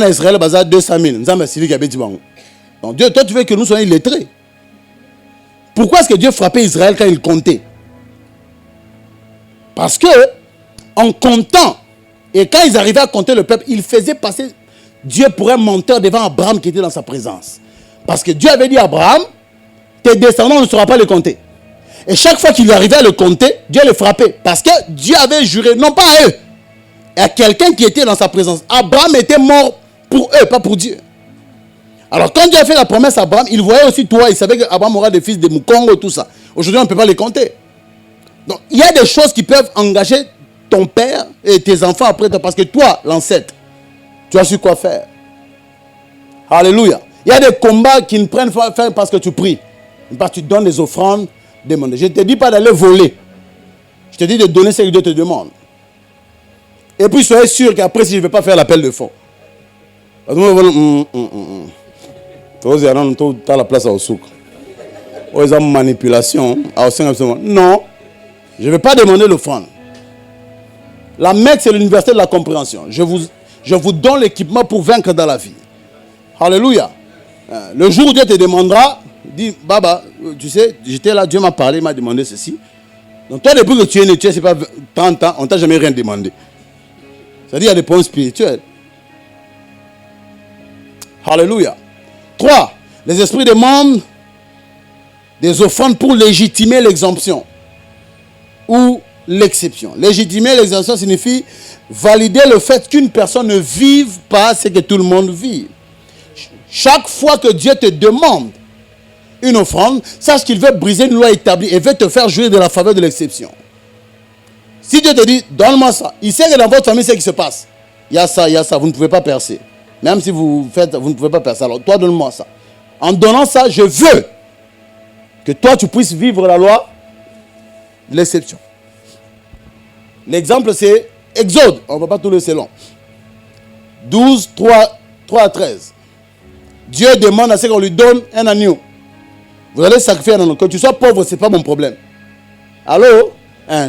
Speaker 1: Israël, 200 000. Donc Dieu, toi tu veux que nous soyons illettrés. Pourquoi est-ce que Dieu frappait Israël quand il comptait? Parce que, en comptant, et quand ils arrivaient à compter le peuple, ils faisaient passer Dieu pour un menteur devant Abraham qui était dans sa présence. Parce que Dieu avait dit à Abraham, tes descendants ne sauront pas les compter. Et chaque fois qu'il arrivait à le compter, Dieu le frappait. Parce que Dieu avait juré, non pas à eux, à quelqu'un qui était dans sa présence. Abraham était mort pour eux, pas pour Dieu. Alors quand Dieu a fait la promesse à Abraham, il voyait aussi toi, il savait qu'Abraham aura des fils de Moukongo, tout ça. Aujourd'hui, on ne peut pas les compter. Donc il y a des choses qui peuvent engager ton père et tes enfants après toi. Parce que toi, l'ancêtre, tu as su quoi faire. Alléluia. Il y a des combats qui ne prennent pas faire parce que tu pries. Parce que tu donnes des offrandes. Demander. Je ne te dis pas d'aller voler. Je te dis de donner ce que Dieu te demande. Et puis soyez sûr qu'après, si je ne vais pas faire l'appel de fonds. Tu as la place au souk. Ils ont manipulation. Non. Je ne vais pas demander l'offrande. La Mecque, c'est l'université de la compréhension. Je vous donne l'équipement pour vaincre dans la vie. Alléluia. Le jour où Dieu te demandera, dis, Baba, tu sais, j'étais là, Dieu m'a parlé, il m'a demandé ceci. Donc toi, depuis que tu es né, tu sais, c'est pas 30 ans, on ne t'a jamais rien demandé. C'est-à-dire, il y a des points spirituels. Alléluia. 3. Les esprits demandent des offrandes pour légitimer l'exemption ou l'exception. Légitimer l'exemption signifie valider le fait qu'une personne ne vive pas ce que tout le monde vit. Chaque fois que Dieu te demande une offrande, sache qu'il veut briser une loi établie et veut te faire jouir de la faveur de l'exception. Si Dieu te dit, donne-moi ça, il sait que dans votre famille, c'est ce qui se passe. Il y a ça, vous ne pouvez pas percer. Même si vous faites, vous ne pouvez pas percer. Alors toi, donne-moi ça. En donnant ça, je veux que toi, tu puisses vivre la loi de l'exception. L'exemple, c'est Exode. On ne va pas tout laisser long. 12, 3 à 13. Dieu demande à ce qu'on lui donne un agneau. Vous allez sacrifier un agneau. Que tu sois pauvre, ce n'est pas mon problème. Allô?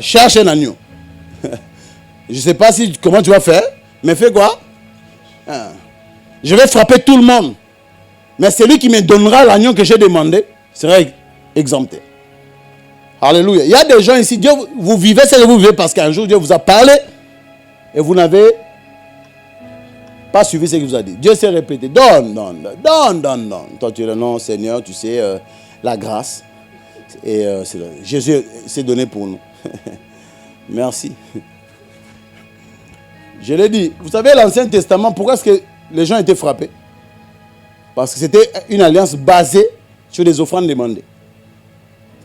Speaker 1: Cherche un agneau. Je ne sais pas comment tu vas faire, mais fais quoi? Je vais frapper tout le monde. Mais celui qui me donnera l'agneau que j'ai demandé sera exempté. Alléluia. Il y a des gens ici, Dieu, vous vivez ce que vous vivez parce qu'un jour Dieu vous a parlé et vous n'avez pas suivi ce qu'il vous a dit. Dieu s'est répété. Donne. Toi tu dis non, Seigneur, tu sais, la grâce. Et Jésus s'est donné pour nous. Merci. Je l'ai dit. Vous savez, l'Ancien Testament, pourquoi est-ce que les gens étaient frappés? Parce que c'était une alliance basée sur des offrandes demandées.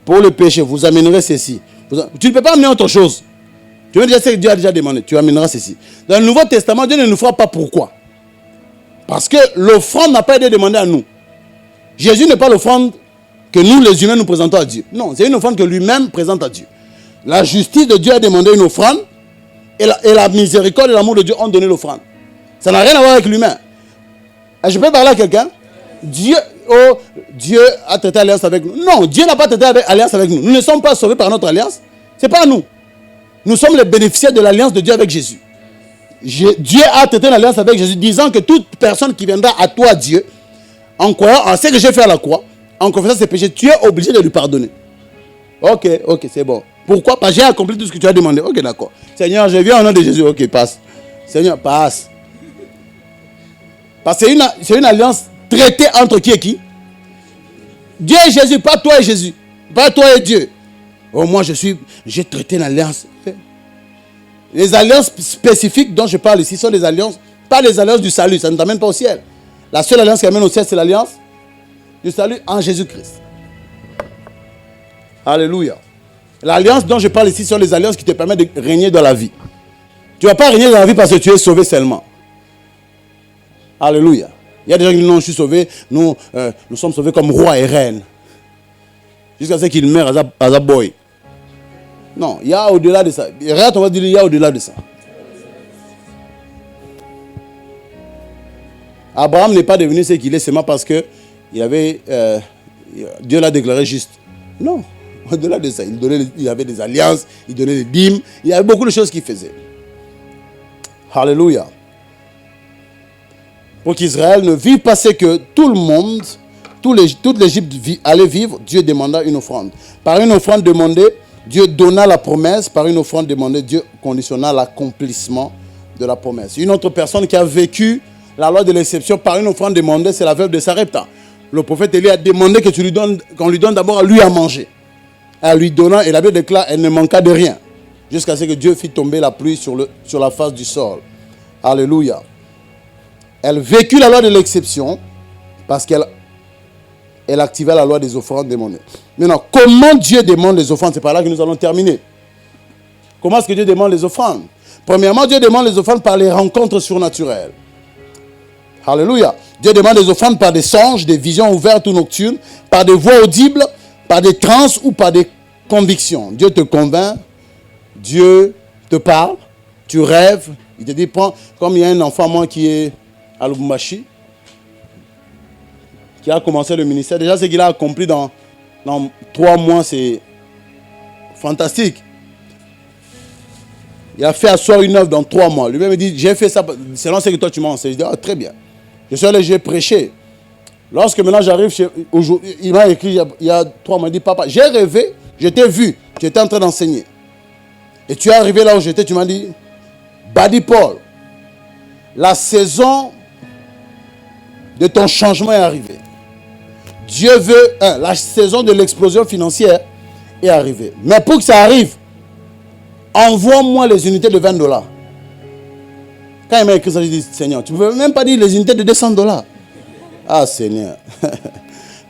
Speaker 1: Pour le péché, vous amènerez ceci. Tu ne peux pas amener autre chose. Tu veux dire ce que Dieu a déjà demandé. Tu amèneras ceci. Dans le Nouveau Testament, Dieu ne nous fera pas pourquoi. Parce que l'offrande n'a pas été demandée à nous. Jésus n'est pas l'offrande que nous, les humains, nous présentons à Dieu. Non, c'est une offrande que lui-même présente à Dieu. La justice de Dieu a demandé une offrande et la miséricorde et l'amour de Dieu ont donné l'offrande. Ça n'a rien à voir avec l'humain. Et je peux parler à quelqu'un? Dieu a traité alliance avec nous. Non, Dieu n'a pas traité alliance avec nous. Nous ne sommes pas sauvés par notre alliance. Ce n'est pas nous. Nous sommes les bénéficiaires de l'alliance de Dieu avec Jésus. Dieu a traité une alliance avec Jésus, disant que toute personne qui viendra à toi, Dieu, en croyant en ce que j'ai fait à la croix, en confessant ses péchés, tu es obligé de lui pardonner. Ok, c'est bon. Pourquoi? Parce que j'ai accompli tout ce que tu as demandé. Ok, d'accord. Seigneur, je viens au nom de Jésus. Ok, passe. Seigneur, passe. Parce que c'est une alliance traitée entre qui et qui? Dieu et Jésus, pas toi et Jésus. Pas toi et Dieu. Oh, moi, j'ai traité une alliance. Les alliances spécifiques dont je parle ici sont des alliances, pas les alliances du salut, ça ne t'amène pas au ciel. La seule alliance qui amène au ciel, c'est l'alliance du salut en Jésus-Christ. Alléluia. L'alliance dont je parle ici sont les alliances qui te permettent de régner dans la vie. Tu ne vas pas régner dans la vie parce que tu es sauvé seulement. Alléluia. Il y a des gens qui disent non, je suis sauvé, nous sommes sauvés comme roi et reine. Jusqu'à ce qu'ils meurent à sa boy. Non, il y a au-delà de ça. Regarde, on va dire, il y a au-delà de ça. Abraham n'est pas devenu ce qu'il est seulement parce que Dieu l'a déclaré juste. Non, au-delà de ça, il avait des alliances, il donnait des dîmes, il y avait beaucoup de choses qu'il faisait. Alléluia. Pour qu'Israël ne vive pas ce que tout le monde, toute l'Égypte allait vivre, Dieu demanda une offrande. Par une offrande demandée, Dieu donna la promesse. Par une offrande demandée, Dieu conditionna l'accomplissement de la promesse. Une autre personne qui a vécu la loi de l'exception par une offrande demandée, c'est la veuve de Sarepta. Le prophète Élie a demandé qu'on lui donne d'abord à lui à manger. En lui donnant, et la Bible déclare, elle ne manqua de rien. Jusqu'à ce que Dieu fit tomber la pluie sur la face du sol. Alléluia. Elle vécut la loi de l'exception parce qu'elle activait la loi des offrandes demandées. Maintenant, comment Dieu demande les offrandes? C'est par là que nous allons terminer. Comment est-ce que Dieu demande les offrandes? Premièrement, Dieu demande les offrandes par les rencontres surnaturelles. Alléluia. Dieu demande les offrandes par des songes, des visions ouvertes ou nocturnes, par des voix audibles, par des transes ou par des convictions. Dieu te convainc, Dieu te parle, tu rêves, il te dit, prends, comme il y a un enfant, moi, qui est à Lubumbashi, qui a commencé le ministère. Déjà, ce qu'il a accompli dans 3 mois, c'est fantastique. Il a fait asseoir une œuvre dans 3 mois. Lui-même, il dit, j'ai fait ça selon ce que toi tu m'as enseigné. Je dis, très bien. Je suis allé, j'ai prêché. Lorsque maintenant j'arrive aujourd'hui, il m'a écrit il y a 3 mois, il dit, papa, j'ai rêvé, je t'ai vu, tu étais en train d'enseigner. Et tu es arrivé là où j'étais, tu m'as dit, Badi Paul, la saison de ton changement est arrivée. Dieu veut, la saison de l'explosion financière est arrivée. Mais pour que ça arrive, envoie-moi les unités de $20. Quand il m'a écrit ça, j'ai dit, Seigneur, tu ne peux même pas dire les unités de $200. Ah, Seigneur.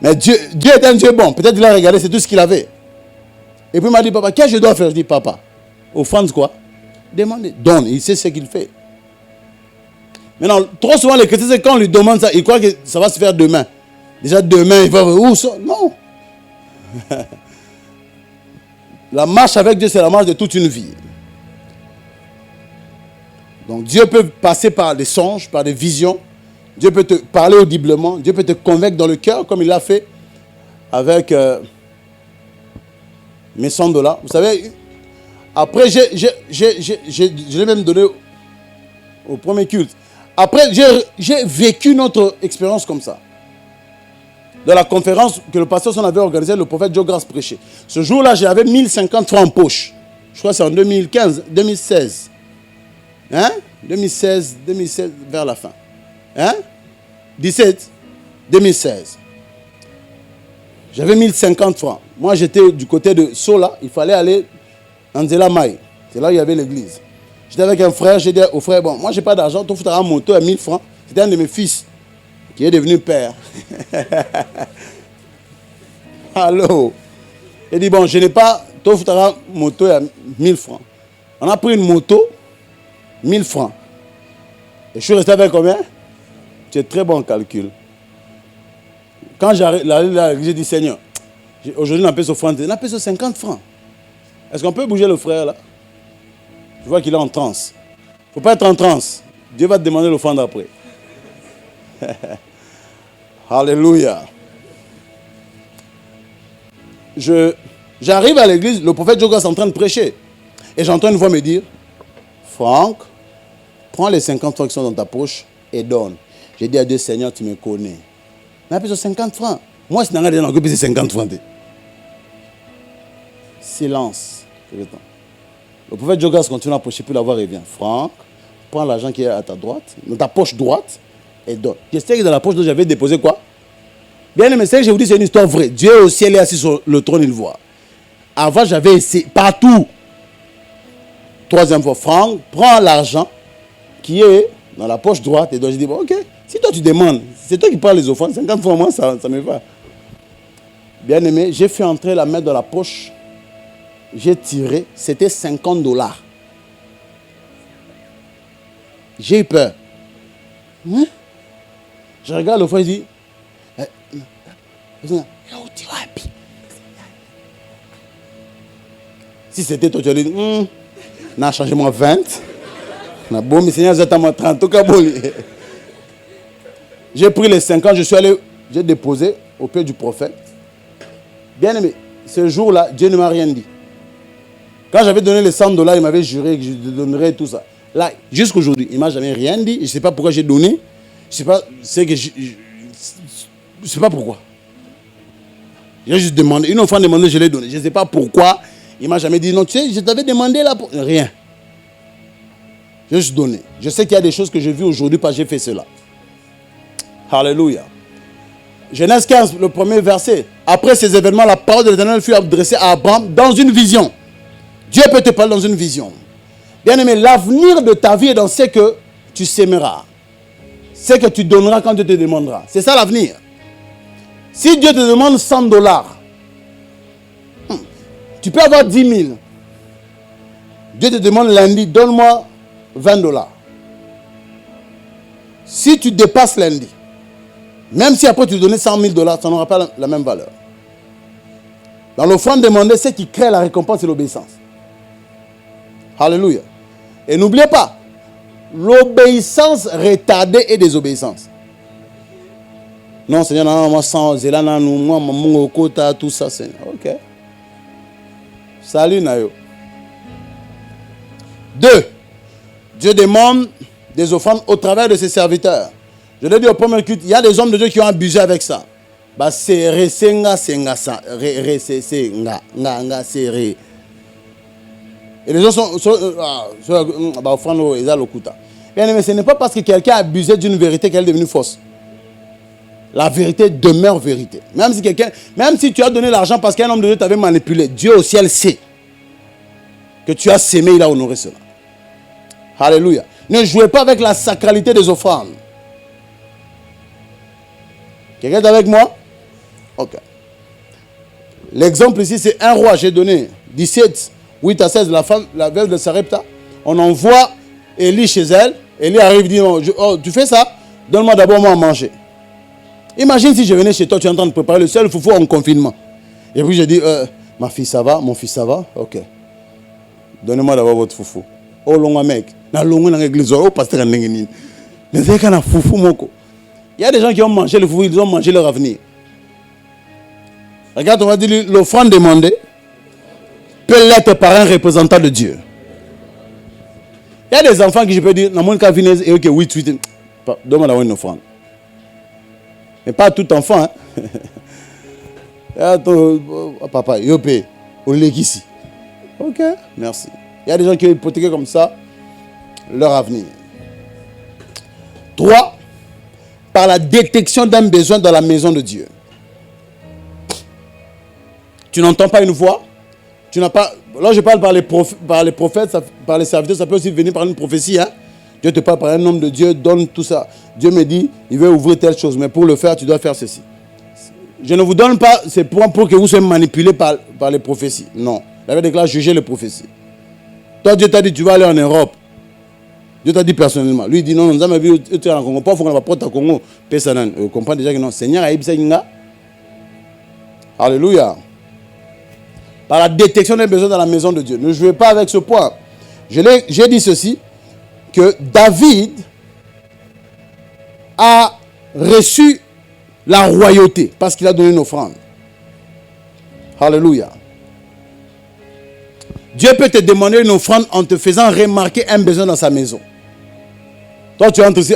Speaker 1: Mais Dieu est un Dieu bon. Peut-être qu'il a regardé, c'est tout ce qu'il avait. Et puis il m'a dit, papa, qu'est-ce que je dois faire? Je dis, papa, offrande quoi? Demandez, donne, il sait ce qu'il fait. Maintenant, trop souvent, les chrétiens, c'est quand on lui demande ça, ils croient que ça va se faire demain. Déjà demain, il va où ça? Non. La marche avec Dieu, c'est la marche de toute une vie. Donc Dieu peut passer par des songes, par des visions. Dieu peut te parler audiblement. Dieu peut te convaincre dans le cœur, comme il l'a fait avec mes $100. Vous savez, après, je l'ai même donné au premier culte. Après, j'ai vécu notre expérience comme ça. Dans la conférence que le pasteur Son avait organisée, le prophète Joe Grace prêchait. Ce jour-là, j'avais 1050 francs en poche. Je crois que c'est en 2016. Hein? 2016, vers la fin. Hein? 2016. J'avais 1050 francs. Moi, j'étais du côté de Sola. Il fallait aller en Nzela Mai. C'est là où il y avait l'église. J'étais avec un frère. J'ai dit au frère, bon, moi, je n'ai pas d'argent. Tu as un moto à 1000 francs. C'était un de mes fils qui est devenu père. Allô? Il dit, bon, je n'ai pas. Tu as un moto à 1000 francs. On a pris une moto, 1000 francs. Et je suis resté avec combien? Tu es très bon en calcul. Quand j'arrive là, j'ai dit, Seigneur, Aujourd'hui, on appelle ça offrande. On appelle ça 50 francs. Est-ce qu'on peut bouger le frère là? Je vois qu'il est en transe. Il ne faut pas être en transe. Dieu va te demander l'offrande après. Alléluia. J'arrive à l'église, le prophète Jogas est en train de prêcher. Et j'entends une voix me dire, Franck, prends les 50 francs qui sont dans ta poche et donne. J'ai dit à Dieu, Seigneur, tu me connais. On a besoin de 50 francs. Moi, si je n'ai pas besoin de 50 francs. Silence. Le prophète Jogas continue à prêcher, puis la voix revient. Franck, prends l'argent qui est à ta droite, dans ta poche droite, et donne. Je sais que dans la poche dont j'avais déposé quoi? Bien aimé, je vous dis, c'est une histoire vraie. Dieu au ciel est assis sur le trône, il voit. Avant, j'avais essayé partout. Troisième fois, Franck, prends l'argent qui est dans la poche droite, et donc je dis, bon, ok, si toi tu demandes, c'est toi qui parles les offrandes, 50 fois moi, ça me va. Bien aimé, j'ai fait entrer la main dans la poche. J'ai tiré, c'était $50. J'ai eu peur. Hein? Je regarde le frère, je dis, si c'était toi, tu allais dire, on a changé moi 20. Bon, mais Seigneur, j'attends 30. J'ai pris les 50, je suis allé, j'ai déposé au pied du prophète. Bien aimé, ce jour-là, Dieu ne m'a rien dit. Quand j'avais donné les $100, il m'avait juré que je donnerais tout ça. Là, jusqu'aujourd'hui, il ne m'a jamais rien dit. Je ne sais pas pourquoi j'ai donné. Je ne sais pas, c'est que je ne sais pas pourquoi. J'ai juste demandé. Une fois demandé, je l'ai donné. Je ne sais pas pourquoi. Il ne m'a jamais dit non. Tu sais, je t'avais demandé là pour. Rien. J'ai juste donné. Je sais qu'il y a des choses que j'ai vues aujourd'hui parce que j'ai fait cela. Alléluia. Genèse 15, le premier verset. Après ces événements, la parole de l'Éternel fut adressée à Abraham dans une vision. Dieu peut te parler dans une vision. Bien aimé, l'avenir de ta vie est dans ce que tu sèmeras. Ce que tu donneras quand Dieu te demandera. C'est ça l'avenir. Si Dieu te demande $100, tu peux avoir 10 000. Dieu te demande lundi, donne-moi $20. Si tu dépasses lundi, même si après tu donnais $100 000, ça n'aura pas la même valeur. Dans l'offrande demandée, ce qui crée la récompense, c'est l'obéissance. Alléluia. Et n'oubliez pas, l'obéissance retardée est désobéissance. Non, Seigneur, non, moi, sans Zélana, moi, mon kota, tout ça, Seigneur. Ok. Salut, Nayo. 2. Dieu demande des offrandes au travers de ses serviteurs. Je l'ai dit au premier culte, il y a des hommes de Dieu qui ont abusé avec ça. Bah, c'est resenga, senga, ça. Et les gens sont offrande, ils ont le kuta. Mais ce n'est pas parce que quelqu'un a abusé d'une vérité qu'elle est devenue fausse. La vérité demeure vérité. Même si tu as donné l'argent parce qu'un homme de Dieu t'avait manipulé, Dieu au ciel sait que tu as sémé, il a honoré cela. Alléluia. Ne jouez pas avec la sacralité des offrandes. Quelqu'un est avec moi? Ok. L'exemple ici, c'est un roi. J'ai donné 17, 8 à 16, la veuve de Sarepta. On envoie Élie chez elle. Élie arrive et dit, oh, tu fais ça? Donne-moi d'abord moi à manger. Imagine si je venais chez toi, tu es en train de préparer le seul foufou en confinement. Et puis je dis, ma fille ça va, mon fils ça va? Ok. Donnez-moi d'abord votre foufou. Oh, long mec. Na longo dans l'église, oh, pasteur Nengeni. Mais c'est quand foufou moko. Il y a des gens qui ont mangé le foufou, ils ont mangé leur avenir. Regarde, on va dire, l'offrande demandée peut l'être par un représentant de Dieu. Il y a des enfants qui je peux dire, dans mon cas, vinez et ok, 8, donne-moi une offrande. Mais pas tout enfant. Hein? Papa, yo paye. Au ici. Ok, merci. Il y a des gens qui ont hypothéqué comme ça leur avenir. 3. Par la détection d'un besoin dans la maison de Dieu. Tu n'entends pas une voix. Tu n'as pas. Là, je parle par les prophètes, par les serviteurs, ça peut aussi venir par une prophétie. Hein? Dieu te parle par un homme de Dieu, donne tout ça. Dieu me dit, il veut ouvrir telle chose, mais pour le faire, tu dois faire ceci. Je ne vous donne pas ces points pour que vous soyez manipulés par les prophéties. Non. Il avait déclaré juger les prophéties. Toi, Dieu t'a dit, tu vas aller en Europe. Dieu t'a dit personnellement. Lui, il dit, non, nous avons vu, tu es en Congo. Pas faut qu'on va porter à Congo. On comprend déjà que non. Seigneur a dit, alléluia. par la détection des besoins dans la maison de Dieu. Ne jouez pas avec ce point. J'ai dit ceci, que David a reçu la royauté parce qu'il a donné une offrande. Alléluia. Dieu peut te demander une offrande en te faisant remarquer un besoin dans sa maison. Toi, tu entres ici,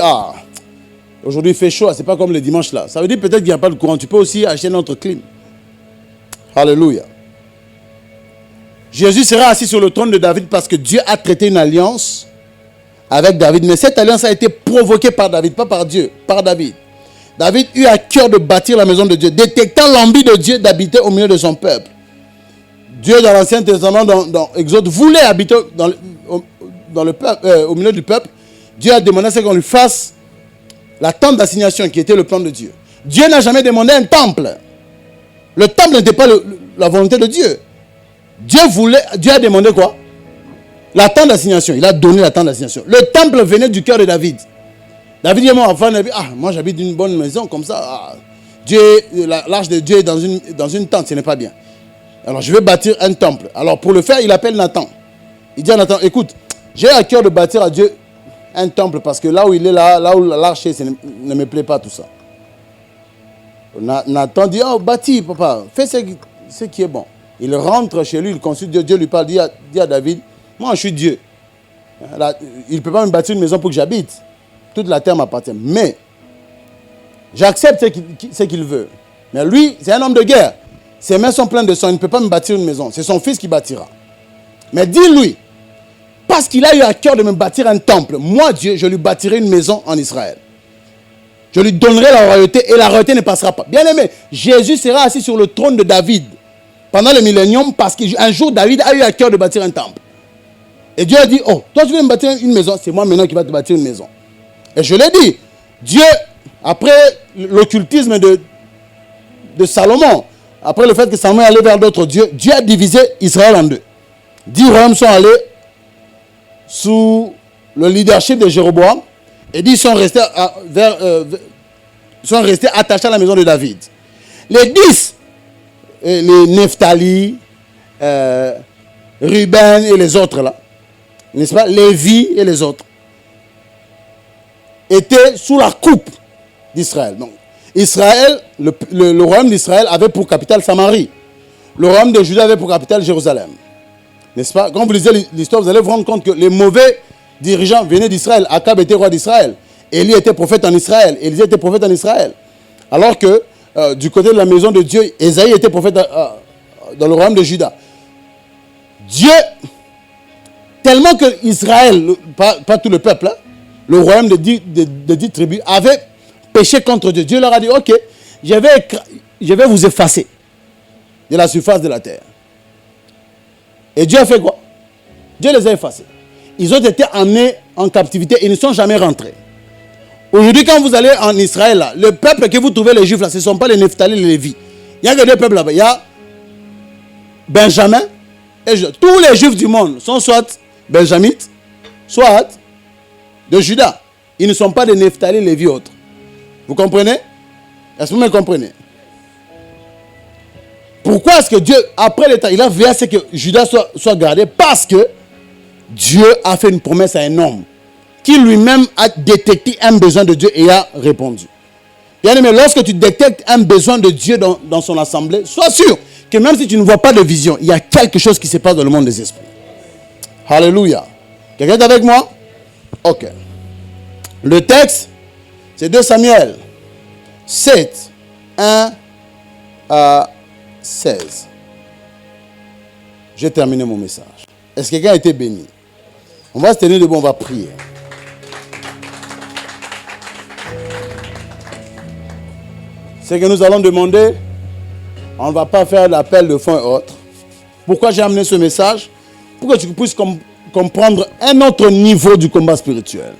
Speaker 1: aujourd'hui il fait chaud, c'est pas comme le dimanche là. Ça veut dire peut-être qu'il n'y a pas de courant. Tu peux aussi acheter notre clim. Alléluia. Jésus sera assis sur le trône de David parce que Dieu a traité une alliance avec David. Mais cette alliance a été provoquée par David, pas par Dieu, par David. David eut à cœur de bâtir la maison de Dieu, détectant l'envie de Dieu d'habiter au milieu de son peuple. Dieu, dans l'Ancien Testament, dans Exode, voulait habiter dans le peuple, au milieu du peuple. Dieu a demandé à ce qu'on lui fasse la tente d'assignation qui était le plan de Dieu. Dieu n'a jamais demandé un temple. Le temple n'était pas la volonté de Dieu. Dieu a demandé quoi? La tente d'assignation. Il a donné la tente d'assignation. Le temple venait du cœur de David. David dit, moi j'habite dans une bonne maison comme ça. L'arche de Dieu est dans une tente, ce n'est pas bien. Alors je vais bâtir un temple. Alors pour le faire, il appelle Nathan. Il dit à Nathan, écoute, j'ai à cœur de bâtir à Dieu un temple parce que là où il est, là où l'arche est, ne me plaît pas tout ça. Nathan dit, bâtis papa, fais ce qui est bon. Il rentre chez lui, il consulte Dieu, Dieu lui parle, dit à David, moi je suis Dieu. Il ne peut pas me bâtir une maison pour que j'habite. Toute la terre m'appartient. Mais j'accepte ce qu'il veut. Mais lui, c'est un homme de guerre. Ses mains sont pleines de sang. Il ne peut pas me bâtir une maison. C'est son fils qui bâtira. Mais dis-lui, parce qu'il a eu à cœur de me bâtir un temple, moi, Dieu, je lui bâtirai une maison en Israël. Je lui donnerai la royauté et la royauté ne passera pas. Bien aimé, Jésus sera assis sur le trône de David pendant le millénium parce qu'un jour, David a eu à cœur de bâtir un temple. Et Dieu a dit, toi tu veux me bâtir une maison, c'est moi maintenant qui va te bâtir une maison. Et je l'ai dit, Dieu, après l'occultisme de Salomon, après le fait que Salomon est allé vers d'autres dieux, Dieu a divisé Israël en deux. 10 royaumes sont allés sous le leadership de Jéroboam et 10 sont restés attachés à la maison de David. Les 10, les Nephtali, Ruben et les autres là, n'est-ce pas, Lévi et les autres, étaient sous la coupe d'Israël. Donc, Israël, le royaume d'Israël avait pour capitale Samarie. Le royaume de Juda avait pour capitale Jérusalem. N'est-ce pas? Quand vous lisez l'histoire, vous allez vous rendre compte que les mauvais dirigeants venaient d'Israël. Akab était roi d'Israël. Élie était prophète en Israël. Élisée était prophète en Israël. Alors que du côté de la maison de Dieu, Ésaïe était prophète dans le royaume de Juda. Dieu, tellement que Israël, pas tout le peuple, hein, le royaume de 10 tribus, avait péché contre Dieu. Dieu leur a dit, ok, je vais vous effacer de la surface de la terre. Et Dieu a fait quoi? Dieu les a effacés. Ils ont été emmenés en captivité et ils ne sont jamais rentrés. Aujourd'hui, quand vous allez en Israël, là, le peuple que vous trouvez, les Juifs, là, ce ne sont pas les Nephtali, les Lévi. Il n'y a que deux peuples là-bas. Il y a Benjamin et Juda. Tous les Juifs du monde sont soit benjamites, soit de Juda. Ils ne sont pas des Nephtali, Lévi, autres. Vous comprenez? Est-ce que vous me comprenez? Pourquoi est-ce que Dieu, après le temps, il a veillé à ce que Judas soit gardé? Parce que Dieu a fait une promesse à un homme qui lui-même a détecté un besoin de Dieu et a répondu. Bien aimé, lorsque tu détectes un besoin de Dieu dans son assemblée, sois sûr que même si tu ne vois pas de vision, il y a quelque chose qui se passe dans le monde des esprits. Alléluia. Quelqu'un est avec moi? Ok. Le texte, c'est 2 Samuel 7, 1 à 16. J'ai terminé mon message. Est-ce que quelqu'un a été béni? On va se tenir debout, on va prier. Ce que nous allons demander, on ne va pas faire l'appel de fonds et autres. Pourquoi j'ai amené ce message? Pour que tu puisses comprendre un autre niveau du combat spirituel.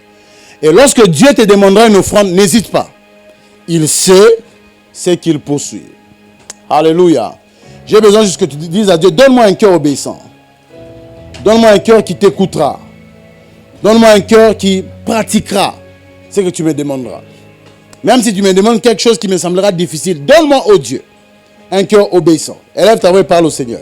Speaker 1: Et lorsque Dieu te demandera une offrande, n'hésite pas. Il sait ce qu'il poursuit. Alléluia. J'ai besoin juste que tu dises à Dieu, donne-moi un cœur obéissant. Donne-moi un cœur qui t'écoutera. Donne-moi un cœur qui pratiquera ce que tu me demanderas. Même si tu me demandes quelque chose qui me semblera difficile, donne-moi, oh Dieu, un cœur obéissant. Élève ta voix et parle au Seigneur.